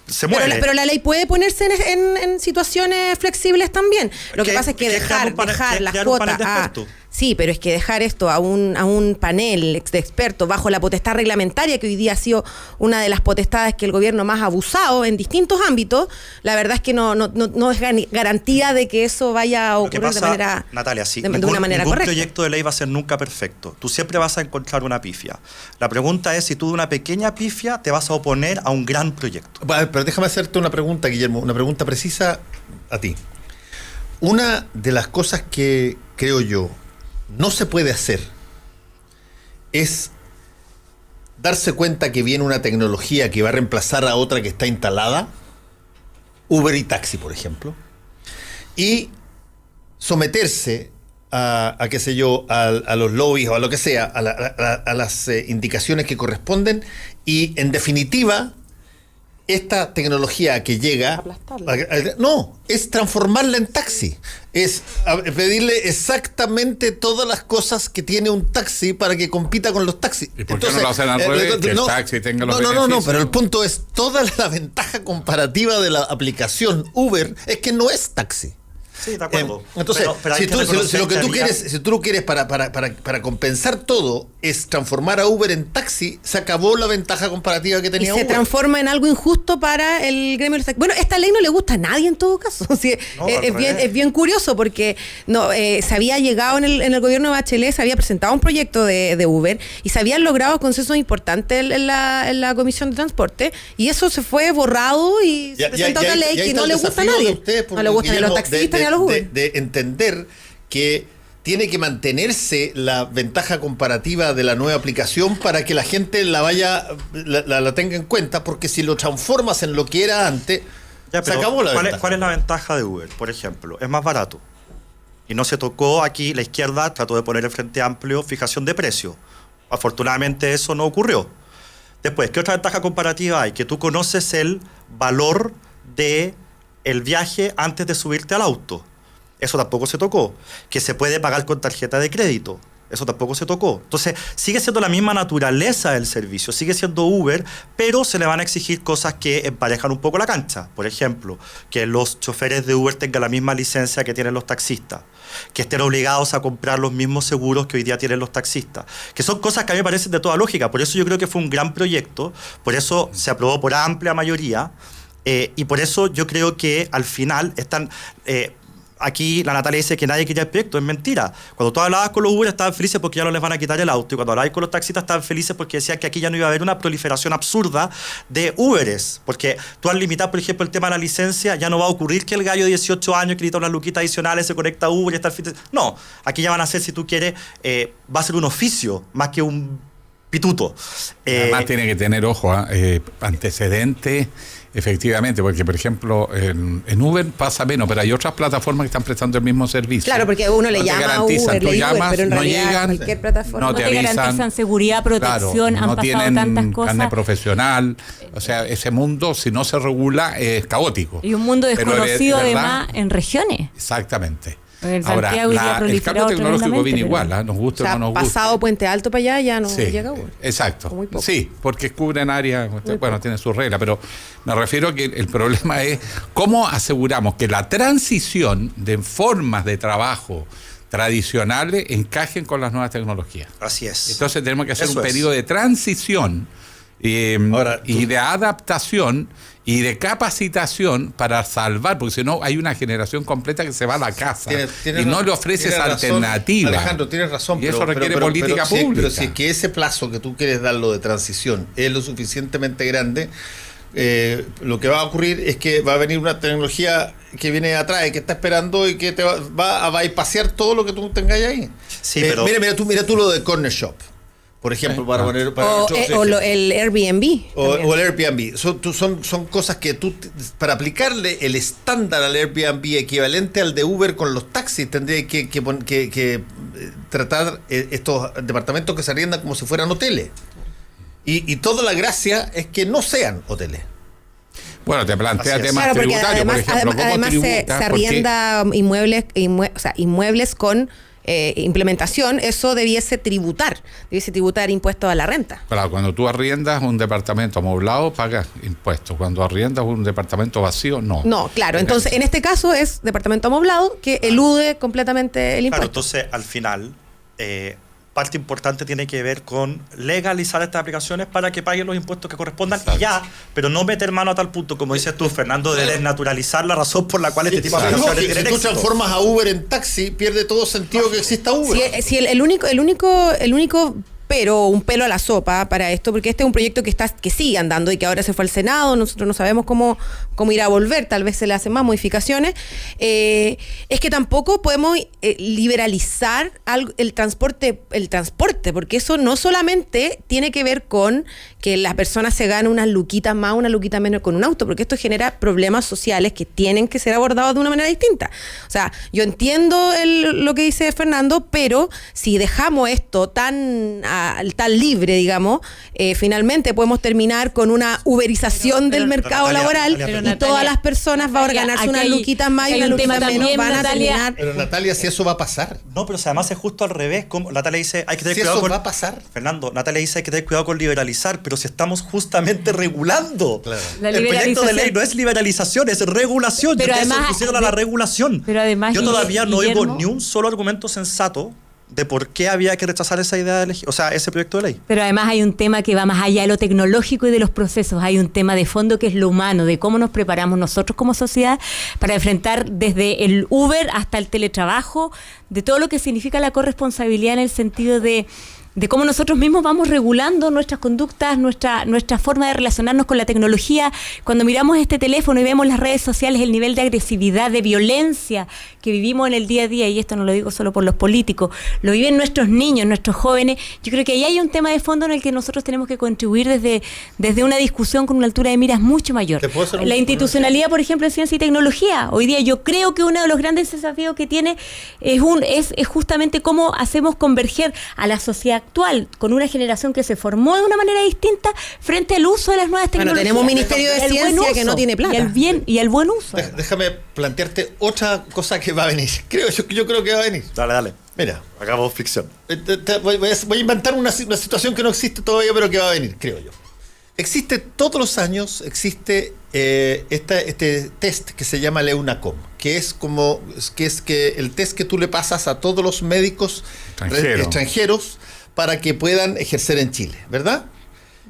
se mueve. Pero la ley puede ponerse en situaciones flexibles también. Lo que pasa es que dejar las cuotas sí, pero es que dejar esto a un panel de expertos bajo la potestad reglamentaria, que hoy día ha sido una de las potestades que el gobierno más ha abusado en distintos ámbitos, la verdad es que no es garantía de que eso vaya a ocurrir de manera, Natalia, sí, de una manera ningún correcta. Proyecto de ley va a ser nunca perfecto. Tú siempre vas a encontrar una pifia. La pregunta es si tú de una pequeña pifia te vas a oponer a un gran proyecto. Pero déjame hacerte una pregunta, Guillermo, una pregunta precisa a ti. Una de las cosas que creo yo no se puede hacer es darse cuenta que viene una tecnología que va a reemplazar a otra que está instalada, Uber y taxi, por ejemplo, y someterse a qué sé yo, a los lobbies o a lo que sea, a las indicaciones que corresponden, y en definitiva esta tecnología que llega, no, es transformarla en taxi, es pedirle exactamente todas las cosas que tiene un taxi para que compita con los taxis. ¿Y por qué no lo hacen al revés? Que el taxi tenga los beneficios. No, pero el punto es, toda la ventaja comparativa de la aplicación Uber es que no es taxi. Sí, de acuerdo. Entonces, pero si tú lo quieres para compensar todo es transformar a Uber en taxi, se acabó la ventaja comparativa que tenía Uber. Y se transforma en algo injusto para el gremio del taxi. Bueno, esta ley no le gusta a nadie en todo caso. O sea, es bien curioso porque se había llegado en el gobierno de Bachelet, se había presentado un proyecto de Uber y se habían logrado consensos importantes en la Comisión de Transporte, y eso se fue borrado y se presenta otra ley que no le gusta a nadie. No le gustan ni los taxistas ni a los Uber. De entender que tiene que mantenerse la ventaja comparativa de la nueva aplicación para que la gente la tenga en cuenta, porque si lo transformas en lo que era antes, se acabó la ventaja. ¿Cuál es la ventaja de Uber? Por ejemplo, es más barato. Y no se tocó aquí, la izquierda trató de poner el Frente Amplio fijación de precio. Afortunadamente eso no ocurrió. Después, ¿qué otra ventaja comparativa hay? Que tú conoces el valor de el viaje antes de subirte al auto. Eso tampoco se tocó. Que se puede pagar con tarjeta de crédito. Eso tampoco se tocó. Entonces, sigue siendo la misma naturaleza del servicio, sigue siendo Uber, pero se le van a exigir cosas que emparejan un poco la cancha. Por ejemplo, que los choferes de Uber tengan la misma licencia que tienen los taxistas, que estén obligados a comprar los mismos seguros que hoy día tienen los taxistas, que son cosas que a mí me parecen de toda lógica. Por eso yo creo que fue un gran proyecto, por eso se aprobó por amplia mayoría, y por eso yo creo que al final están... aquí la Natalia dice que nadie quería el proyecto, es mentira. Cuando tú hablabas con los Uber estaban felices porque ya no les van a quitar el auto, y cuando hablabas con los taxistas estaban felices porque decían que aquí ya no iba a haber una proliferación absurda de Uberes, porque tú al limitar, por ejemplo, el tema de la licencia, ya no va a ocurrir que el gallo de 18 años que necesita unas luquitas adicionales se conecta a Uber y está al fin de... No, aquí ya van a ser, si tú quieres, va a ser un oficio más que un pituto. Además tiene que tener, ojo, antecedentes. Efectivamente, porque por ejemplo en Uber pasa menos, pero hay otras plataformas que están prestando el mismo servicio. Claro, porque uno le llama a Uber, tú llamas, pero en no realidad llegan, cualquier plataforma no te avisan, garantizan seguridad, protección, claro, han no pasado tienen tantas cosas. carnet profesional, o sea, ese mundo si no se regula es caótico. Y un mundo Pero desconocido es verdad, además en regiones. Exactamente. En Ahora, Santiago hoy día el proliferado cambio tecnológico viene tremendamente, igual, nos gusta o sea, o no nos gusta. pasado Puente Alto para allá ya no Sí, llega Uber. exacto. Muy poco. Sí, porque cubren áreas, bueno, tienen sus reglas, pero me refiero a que el problema es cómo aseguramos que la transición de formas de trabajo tradicionales encajen con las nuevas tecnologías. Así es. Entonces tenemos que hacer Eso un es. periodo de transición y de adaptación y de capacitación para salvar, porque si no hay una generación completa que se va a la casa y no le ofreces alternativa. Alejandro, tienes razón. Y eso requiere política pública. Pero si es que ese plazo que tú quieres darlo de transición es lo suficientemente grande, lo que va a ocurrir es que va a venir una tecnología que viene atrás y que está esperando y que te va a bypassear todo lo que tú tengas ahí. Sí, pero... Mira tú lo de Corner Shop. Por ejemplo, para poner... El Airbnb. O el Airbnb. Son cosas que tú, para aplicarle el estándar al Airbnb equivalente al de Uber con los taxis, tendría que tratar estos departamentos que se arriendan como si fueran hoteles. Y toda la gracia es que no sean hoteles. Bueno, te plantea temas claro, tributarios, por ejemplo. Además se arrienda inmuebles con... implementación, eso debiese tributar impuestos a la renta. Claro, cuando tú arriendas un departamento amoblado, pagas impuestos. Cuando arriendas un departamento vacío, no. No, claro. Entonces, en este caso es departamento amoblado que elude completamente el impuesto. Claro, entonces, al final, parte importante tiene que ver con legalizar estas aplicaciones para que paguen los impuestos que correspondan. Exacto. Y ya, pero no meter mano a tal punto, como dices tú, Fernando, de desnaturalizar la razón por la cual este tipo de aplicaciones Si tienen tú éxito. transformas a Uber en taxi, pierde todo sentido que exista Uber. Si el único pero un pelo a la sopa para esto, porque este es un proyecto que sigue andando y que ahora se fue al Senado, nosotros no sabemos cómo irá a volver, tal vez se le hacen más modificaciones, es que tampoco podemos liberalizar el transporte, porque eso no solamente tiene que ver con que las personas se ganen unas luquitas más, una luquita menos con un auto, porque esto genera problemas sociales que tienen que ser abordados de una manera distinta. O sea, yo entiendo lo que dice Fernando, pero si dejamos esto tan libre, digamos, finalmente podemos terminar con una uberización del mercado laboral y todas las personas van a ganarse unas luquitas más y una luquita menos, van a terminar. Pero Natalia, si eso va a pasar. No, pero si además es justo al revés. Como Natalia dice, hay que tener Si cuidado eso con... va a pasar. Fernando, Natalia dice hay que tener cuidado con liberalizar, pero si estamos justamente regulando. Claro. El proyecto de ley no es liberalización, es regulación. Pero Y ustedes se además, opusieron a la regulación. pero además, yo todavía no oigo Guillermo, ni un solo argumento sensato de por qué había que rechazar esa idea de ese proyecto de ley. Pero además hay un tema que va más allá de lo tecnológico y de los procesos. Hay un tema de fondo que es lo humano, de cómo nos preparamos nosotros como sociedad para enfrentar desde el Uber hasta el teletrabajo, de todo lo que significa la corresponsabilidad en el sentido de cómo nosotros mismos vamos regulando nuestras conductas, nuestra forma de relacionarnos con la tecnología. Cuando miramos este teléfono y vemos las redes sociales, el nivel de agresividad, de violencia que vivimos en el día a día, y esto no lo digo solo por los políticos, lo viven nuestros niños, nuestros jóvenes. Yo creo que ahí hay un tema de fondo en el que nosotros tenemos que contribuir desde una discusión con una altura de miras mucho mayor. La institucionalidad, por ejemplo, en ciencia y tecnología. Hoy día yo creo que uno de los grandes desafíos que tiene es justamente cómo hacemos converger a la sociedad actual con una generación que se formó de una manera distinta frente al uso de las nuevas tecnologías. Bueno, tenemos un Ministerio de Ciencia que no tiene plata. Y el buen uso. Déjame plantearte otra cosa que va a venir. Yo creo que va a venir. Dale. Mira, Hagamos ficción. voy a inventar una situación que no existe todavía, pero que va a venir, creo yo. Todos los años existe este test que se llama Leunacom, que es el test que tú le pasas a todos los médicos extranjeros para que puedan ejercer en Chile, ¿verdad?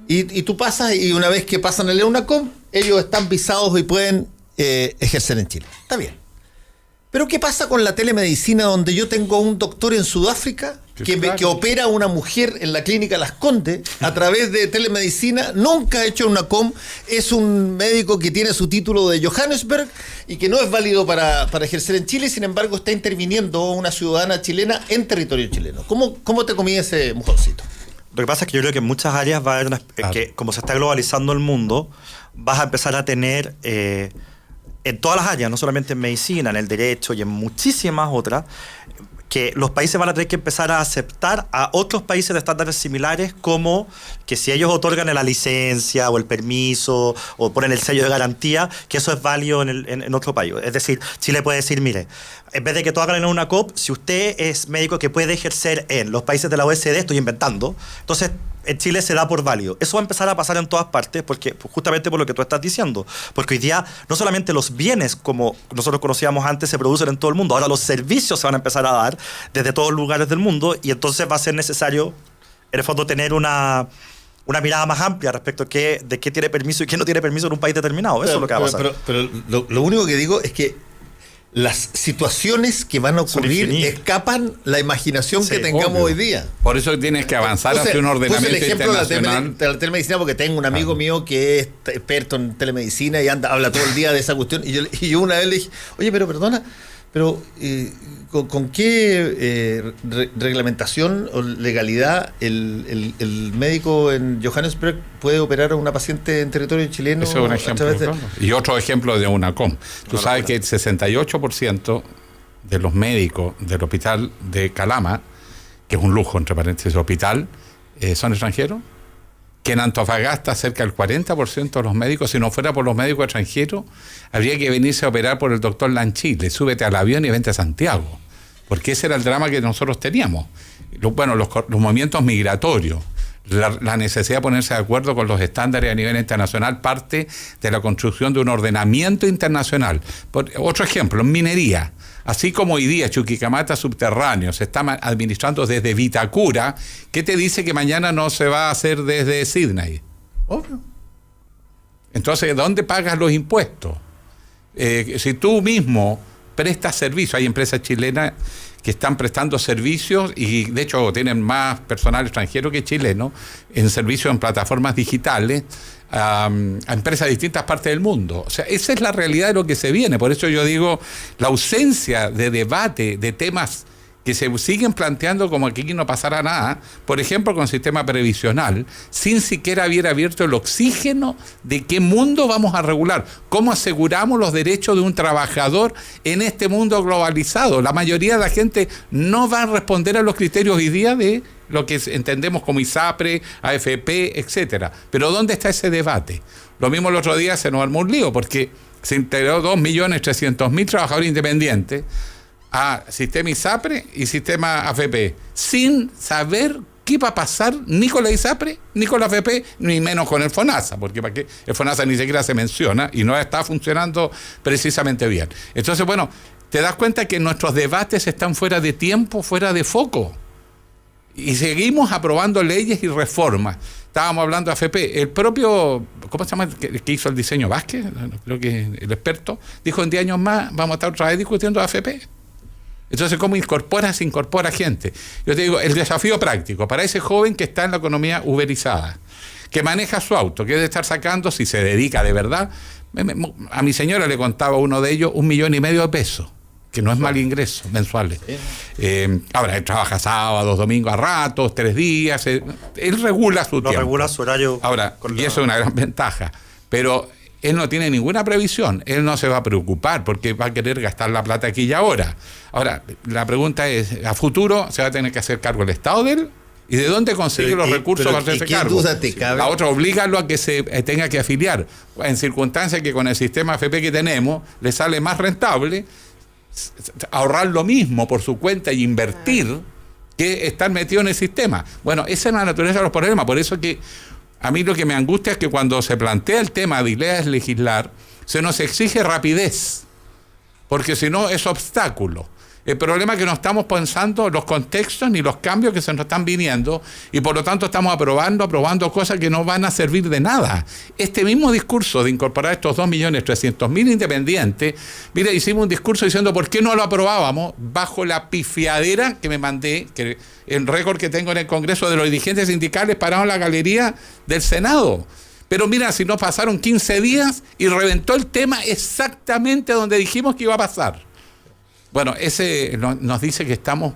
Y tú pasas, y una vez que pasan el Leunacom, ellos están visados y pueden ejercer en Chile. Está bien. Pero ¿qué pasa con la telemedicina donde yo tengo un doctor en Sudáfrica que opera a una mujer en la clínica Las Condes a través de telemedicina? Nunca ha hecho una COM, es un médico que tiene su título de Johannesburg y que no es válido para ejercer en Chile, sin embargo está interviniendo una ciudadana chilena en territorio chileno. ¿Cómo te comí ese mojoncito? Lo que pasa es que yo creo que en muchas áreas va a haber que como se está globalizando el mundo, vas a empezar a tener en todas las áreas, no solamente en medicina, en el derecho y en muchísimas otras, que los países van a tener que empezar a aceptar a otros países de estándares similares, como que si ellos otorgan la licencia o el permiso o ponen el sello de garantía, que eso es válido en otro país. Es decir, Chile puede decir, mire, en vez de que todos hagan en una COP, si usted es médico que puede ejercer en los países de la OECD, estoy inventando, entonces en Chile se da por válido. Eso va a empezar a pasar en todas partes, porque justamente por lo que tú estás diciendo. Porque hoy día no solamente los bienes, como nosotros conocíamos antes, se producen en todo el mundo, ahora los servicios se van a empezar a dar desde todos los lugares del mundo, y entonces va a ser necesario, en el fondo, tener una mirada más amplia respecto de qué tiene permiso y qué no tiene permiso en un país determinado. Eso es lo que va a pasar. Pero lo único que digo es que las situaciones que van a ocurrir escapan la imaginación que tengamos hoy día. Por eso tienes que avanzar hacia un ordenamiento el ejemplo internacional. de la telemedicina, porque tengo un amigo mío que es experto en telemedicina y habla todo el día de esa cuestión. Y yo una vez le dije, oye, pero perdona, pero ¿con qué reglamentación o legalidad el médico en Johannesburg puede operar a una paciente en territorio chileno? Eso es un ejemplo. Y otro ejemplo de una COM. Tú sabes que el 68% de los médicos del hospital de Calama, que es un lujo, entre paréntesis, hospital, son extranjeros. Que en Antofagasta cerca del 40% de los médicos, si no fuera por los médicos extranjeros, habría que venirse a operar por el doctor Lanchile. Súbete al avión y vente a Santiago. Porque ese era el drama que nosotros teníamos. Los movimientos migratorios, la necesidad de ponerse de acuerdo con los estándares a nivel internacional, parte de la construcción de un ordenamiento internacional. Otro ejemplo, en minería. Así como hoy día Chuquicamata subterráneo se está administrando desde Vitacura, ¿qué te dice que mañana no se va a hacer desde Sydney? Obvio. Entonces, ¿dónde pagas los impuestos? Si tú mismo prestas servicios, hay empresas chilenas que están prestando servicios y de hecho tienen más personal extranjero que chileno en servicios en plataformas digitales a empresas de distintas partes del mundo. O sea, esa es la realidad de lo que se viene. Por eso yo digo, la ausencia de debate de temas que se siguen planteando como que aquí no pasará nada, por ejemplo con el sistema previsional, sin siquiera haber abierto el oxígeno de qué mundo vamos a regular, cómo aseguramos los derechos de un trabajador en este mundo globalizado. La mayoría de la gente no va a responder a los criterios hoy día de lo que entendemos como ISAPRE, AFP, etcétera. Pero ¿dónde está ese debate? Lo mismo el otro día se nos armó un lío, porque se integró 2.300.000 trabajadores independientes a sistema ISAPRE y sistema AFP, sin saber qué va a pasar ni con la ISAPRE, ni con la AFP, ni menos con el FONASA, porque para qué el FONASA ni siquiera se menciona y no está funcionando precisamente bien. Entonces, bueno, te das cuenta que nuestros debates están fuera de tiempo, fuera de foco. Y seguimos aprobando leyes y reformas. Estábamos hablando de AFP. El propio, ¿cómo se llama? Que hizo el diseño Vázquez, creo que el experto, dijo en 10 años más vamos a estar otra vez discutiendo de AFP. Entonces, ¿cómo se incorpora gente? Yo te digo, el desafío práctico para ese joven que está en la economía uberizada, que maneja su auto, que debe estar sacando, si se dedica de verdad, a mi señora le contaba uno de ellos, 1,5 millones de pesos, que no es mal ingreso mensuales. Ahora, él trabaja sábados, domingos a ratos, 3 días, él regula su tiempo. Regula su horario. Ahora, y eso es una gran ventaja, pero él no tiene ninguna previsión, él no se va a preocupar porque va a querer gastar la plata aquí y ahora. Ahora, la pregunta es, ¿a futuro se va a tener que hacer cargo el Estado de él? ¿Y de dónde conseguir los recursos para hacerse cargo? Duda te cabe? La otra, oblígalo a que se tenga que afiliar, en circunstancias que con el sistema AFP que tenemos le sale más rentable ahorrar lo mismo por su cuenta y invertir que estar metido en el sistema. Bueno, esa es la naturaleza de los problemas, por eso que a mí lo que me angustia es que cuando se plantea el tema de ideas legislar, se nos exige rapidez, porque si no es obstáculo. El problema es que no estamos pensando los contextos ni los cambios que se nos están viniendo y por lo tanto estamos aprobando cosas que no van a servir de nada. Este mismo discurso de incorporar estos 2.300.000 independientes, mira, hicimos un discurso diciendo por qué no lo aprobábamos bajo la pifiadera que me mandé, que el récord que tengo en el Congreso de los dirigentes sindicales parados en la galería del Senado. Pero mira, si nos pasaron 15 días y reventó el tema exactamente donde dijimos que iba a pasar. Bueno, ese nos dice que estamos,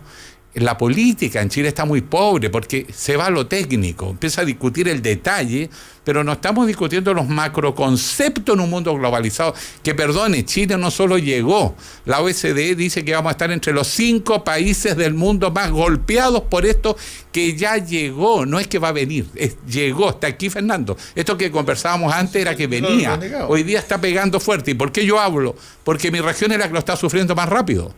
la política en Chile está muy pobre porque se va a lo técnico, empieza a discutir el detalle, pero no estamos discutiendo los macroconceptos en un mundo globalizado. Que perdone, Chile no solo llegó, la OSDE dice que vamos a estar entre los 5 países del mundo más golpeados por esto que ya llegó, no es que va a venir, llegó, está aquí Fernando. Esto que conversábamos antes era que venía, hoy día está pegando fuerte. ¿Y por qué yo hablo? Porque mi región es la que lo está sufriendo más rápido.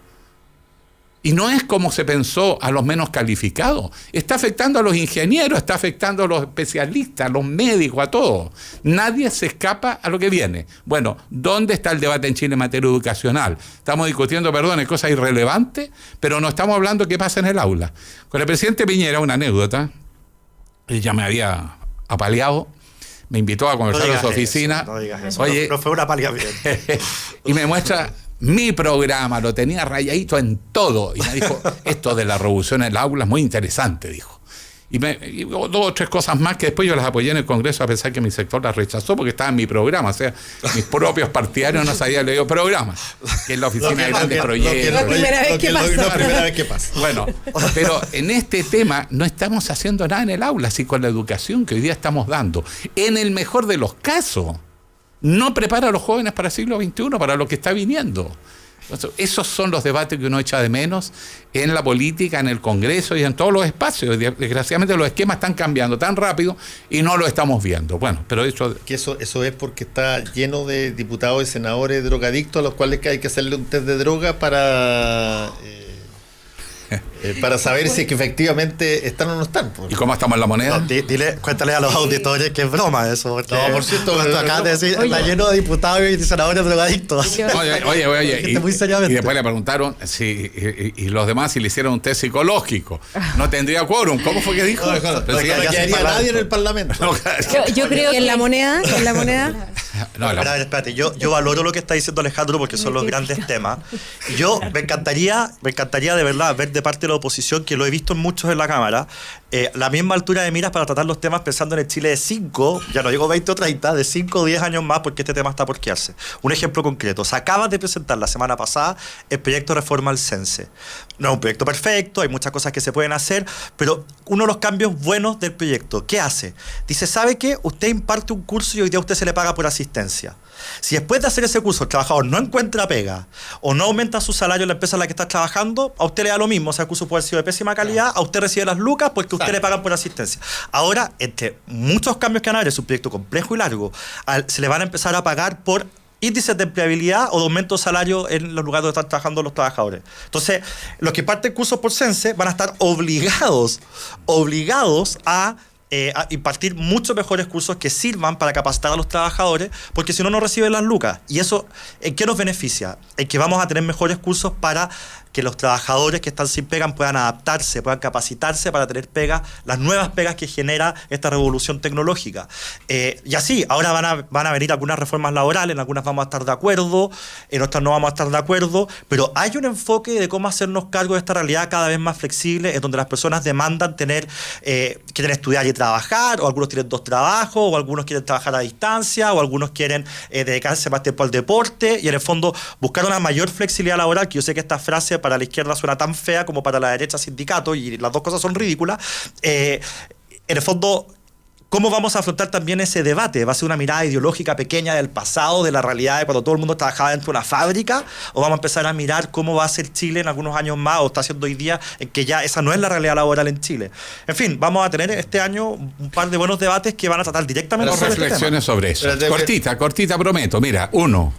Y no es como se pensó a los menos calificados. Está afectando a los ingenieros, está afectando a los especialistas, a los médicos, a todos. Nadie se escapa a lo que viene. Bueno, ¿dónde está el debate en Chile en materia educacional? Estamos discutiendo, cosas irrelevantes, pero no estamos hablando de qué pasa en el aula. Con el presidente Piñera, una anécdota, él ya me había apaleado, me invitó a conversar en su oficina. No digas eso. Oye, no fue una apaleamiento. y me muestra mi programa, lo tenía rayadito en todo. Y me dijo, esto de la revolución en el aula es muy interesante, dijo. Y 2 o 3 cosas más que después yo las apoyé en el Congreso a pesar que mi sector las rechazó porque estaba en mi programa. O sea, mis propios partidarios no sabían leer programas, que es la oficina de grandes proyectos. La primera vez que pasa. Bueno, pero en este tema no estamos haciendo nada en el aula, así con la educación que hoy día estamos dando. En el mejor de los casos, no prepara a los jóvenes para el siglo XXI, para lo que está viniendo. Entonces, esos son los debates que uno echa de menos en la política, en el Congreso y en todos los espacios. Desgraciadamente los esquemas están cambiando tan rápido y no lo estamos viendo. Bueno, pero eso es porque está lleno de diputados y senadores drogadictos a los cuales hay que hacerle un test de droga para saber si es que efectivamente están o no están. ¿Y cómo estamos en la moneda? No, cuéntale a los auditores que es broma eso. No, por cierto, acabas de decir, está lleno de diputados y senadores drogadictos. Oye, y después le preguntaron si y los demás si le hicieron un test psicológico. No tendría quórum. ¿Cómo fue que dijo? No quedaría nadie en el Parlamento. Yo creo que en la moneda. Espérate, yo valoro lo que está diciendo Alejandro porque son los grandes temas. Yo me encantaría de verdad ver de parte de la oposición, que lo he visto en muchos en la Cámara, la misma altura de miras para tratar los temas pensando en el Chile de 5, ya no digo 20 o 30, de 5 o 10 años más, porque este tema está por quedarse. Un ejemplo concreto, se acaba de presentar la semana pasada el proyecto de reforma al CENSE. No es un proyecto perfecto, hay muchas cosas que se pueden hacer, pero uno de los cambios buenos del proyecto, ¿qué hace? Dice, ¿sabe qué? Usted imparte un curso y hoy día a usted se le paga por asistencia. Si después de hacer ese curso el trabajador no encuentra pega o no aumenta su salario en la empresa en la que está trabajando, a usted le da lo mismo. O sea, el curso puede haber sido de pésima calidad, a usted recibe las lucas porque usted le pagan por asistencia. Ahora, entre muchos cambios que van a haber, es un proyecto complejo y largo, se le van a empezar a pagar por índices de empleabilidad o de aumento de salario en los lugares donde están trabajando los trabajadores. Entonces, los que parten cursos por CENSE van a estar obligados a impartir muchos mejores cursos que sirvan para capacitar a los trabajadores, porque si no, no reciben las lucas. ¿Y eso en qué nos beneficia? En que vamos a tener mejores cursos para que los trabajadores que están sin pega puedan adaptarse, puedan capacitarse para tener pega, las nuevas pegas que genera esta revolución tecnológica. Y así, ahora van a venir algunas reformas laborales, en algunas vamos a estar de acuerdo, en otras no vamos a estar de acuerdo, pero hay un enfoque de cómo hacernos cargo de esta realidad cada vez más flexible, en donde las personas demandan quieren estudiar y trabajar, o algunos tienen 2 trabajos, o algunos quieren trabajar a distancia, o algunos quieren dedicarse más tiempo al deporte, y en el fondo buscar una mayor flexibilidad laboral, que yo sé que esta frase para la izquierda suena tan fea como para la derecha sindicato, y las dos cosas son rídiculas. En el fondo, ¿cómo vamos a afrontar también ese debate? ¿Va a ser una mirada ideológica pequeña del pasado, de la realidad de cuando todo el mundo trabajaba dentro de una fábrica? ¿O vamos a empezar a mirar cómo va a ser Chile en algunos años más, o está haciendo hoy día, en que ya esa no es la realidad laboral en Chile? En fin, vamos a tener este año un par de buenos debates que van a tratar directamente sobre reflexiones sobre eso. Cortita, prometo. Mira, 1.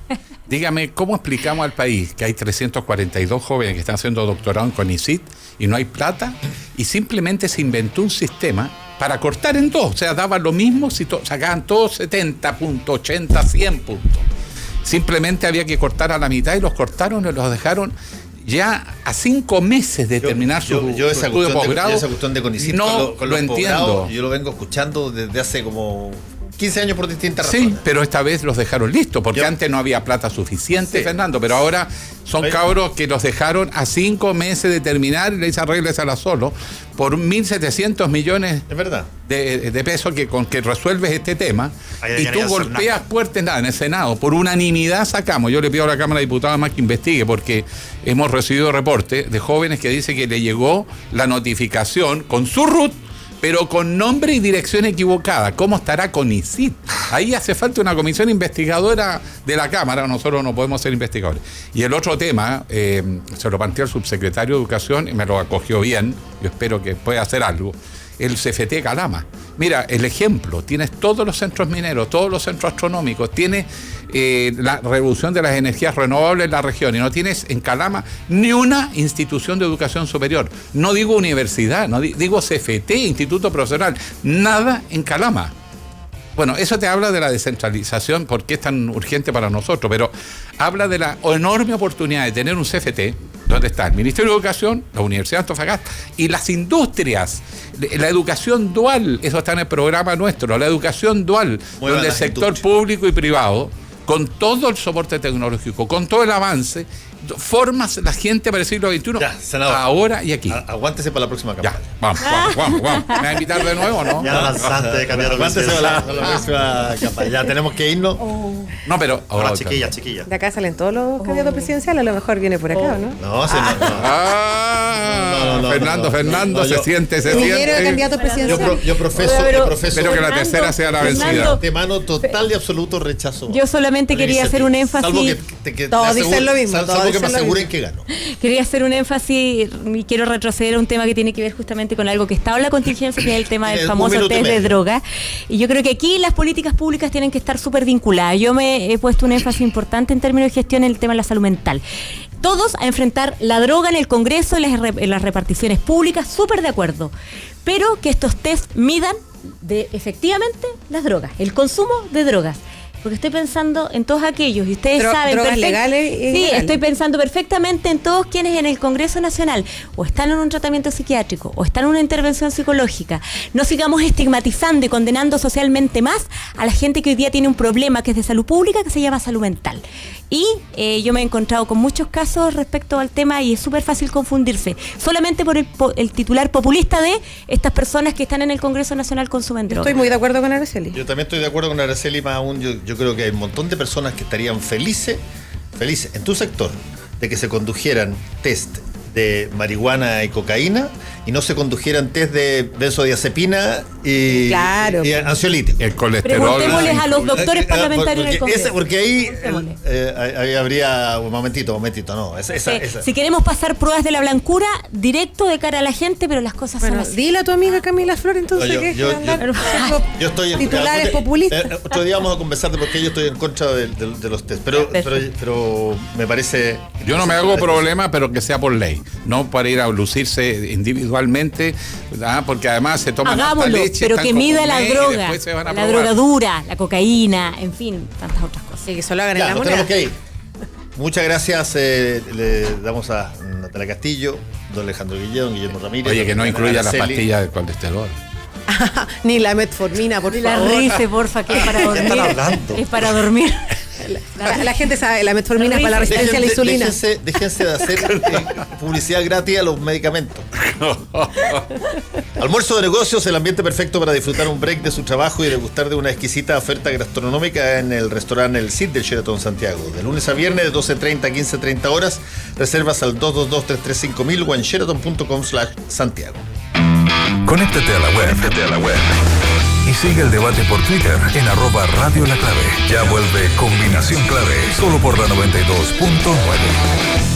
Dígame, ¿cómo explicamos al país que hay 342 jóvenes que están haciendo doctorado en CONICYT y no hay plata? Y simplemente se inventó un sistema para cortar en 2. O sea, daban lo mismo si sacaban todos 70 puntos, 80, 100 puntos. Simplemente había que cortar a la mitad y los cortaron y los dejaron. ya a 5 meses de terminar su estudio de posgrado. Esa cuestión de CONICYT no con lo los entiendo. posgrados, yo lo vengo escuchando desde hace como 15 años por distintas razones. Sí, pero esta vez los dejaron listos, porque antes no había plata suficiente, sí, Fernando, pero ahora son cabros que los dejaron a 5 meses de terminar y le dicen arréglesela solo por 1.700 millones es verdad. de pesos con que resuelves este tema. Y tú golpeas puertas en el Senado. Por unanimidad sacamos. Yo le pido a la Cámara de Diputados más que investigue, porque hemos recibido reportes de jóvenes que dicen que le llegó la notificación con su RUT, pero con nombre y dirección equivocada. ¿Cómo estará CONICYT? Ahí hace falta una comisión investigadora de la Cámara. Nosotros no podemos ser investigadores. Y el otro tema, se lo planteé al subsecretario de Educación y me lo acogió bien. Yo espero que pueda hacer algo. El CFT Calama. Mira, el ejemplo, tienes todos los centros mineros, todos los centros astronómicos, tienes la revolución de las energías renovables en la región y no tienes en Calama ni una institución de educación superior. No digo universidad, no digo CFT, Instituto Profesional, nada en Calama. Bueno, eso te habla de la descentralización, por qué es tan urgente para nosotros, pero habla de la enorme oportunidad de tener un CFT, donde está el Ministerio de Educación, la Universidad de Antofagasta y las industrias, la educación dual, eso está en el programa nuestro, la educación dual, donde el sector público y privado, con todo el soporte tecnológico, con todo el avance, formas la gente para el siglo XXI, ya, senador, ahora y aquí. Aguántese para la próxima campaña. Ya, vamos. ¿Me va a invitar de nuevo, no? Ya lanzaste de cambiar. Aguántese para la próxima campaña. Ya tenemos que irnos. No, pero... Ahora, chiquilla. De acá salen todos los candidatos presidenciales, a lo mejor viene por acá, ¿no? No, Fernando, se siente. Candidato presidencial. Yo profeso. Espero que la tercera sea la vencida. De mano total y absoluto rechazo. Yo solamente quería hacer un énfasis. Salvo que todos dicen lo mismo. Salvo que me aseguren que gano. Quería hacer un énfasis y quiero retroceder a un tema que tiene que ver justamente con algo que estaba en la contingencia, que es el tema del famoso test de droga. Y yo creo que aquí las políticas públicas tienen que estar súper vinculadas. Yo me he puesto un énfasis importante en términos de gestión en el tema de la salud mental. Todos a enfrentar la droga en el Congreso, en las reparticiones públicas, súper de acuerdo. Pero que estos test midan efectivamente las drogas, el consumo de drogas. Porque estoy pensando en todos aquellos, y ustedes saben... Drogas legales y sí, ilegales. estoy pensando perfectamente en todos quienes en el Congreso Nacional o están en un tratamiento psiquiátrico o están en una intervención psicológica. No sigamos estigmatizando y condenando socialmente más a la gente que hoy día tiene un problema que es de salud pública, que se llama salud mental. Y yo me he encontrado con muchos casos respecto al tema y es súper fácil confundirse, solamente por el titular populista de estas personas que están en el Congreso Nacional consumen drogas. Estoy muy de acuerdo con Araceli. Yo también estoy de acuerdo con Araceli, más aún yo creo que hay un montón de personas que estarían felices en tu sector de que se condujeran test de marihuana y cocaína y no se condujeran test de benzodiazepina y ansiolítico. El colesterol. Preguntémosles a los doctores parlamentarios del Congreso. Porque ahí habría un momentito, no. Si queremos pasar pruebas de la blancura, directo de cara a la gente, pero las cosas son así. Dile a tu amiga Camila Flor entonces yo estoy titulares populistas. Otro día vamos a conversar de por qué yo estoy en contra de los test, pero me parece... Yo no me hago problema, pero que sea por ley, no para ir a lucirse individualmente, porque además se toman hasta leche, pero que mida la droga, la drogadura, la cocaína, en fin, tantas otras cosas. Sí, que solo hagan en la moneda. Tenemos que ir. Muchas gracias, le damos a Natalia Castillo, don Alejandro Guillermo Ramírez. Oye, que no incluya las pastillas de colesterol. Ni la metformina, por favor. La rice, porfa, que es para dormir. ¿Qué están hablando? Es para dormir. La gente sabe, la metformina es para la resistencia a la insulina. Déjense de hacer publicidad gratis a los medicamentos. Almuerzo de negocios, el ambiente perfecto para disfrutar un break de su trabajo y degustar de una exquisita oferta gastronómica en el restaurante El Cid del Sheraton Santiago. De lunes a viernes de 12:30 a 15:30 horas. Reservas al 222-335.000 o en sheraton.com/Santiago. Conéctate a la web. Y sigue el debate por Twitter en @Radio La Clave. Ya vuelve Combinación Clave, solo por la 92.9.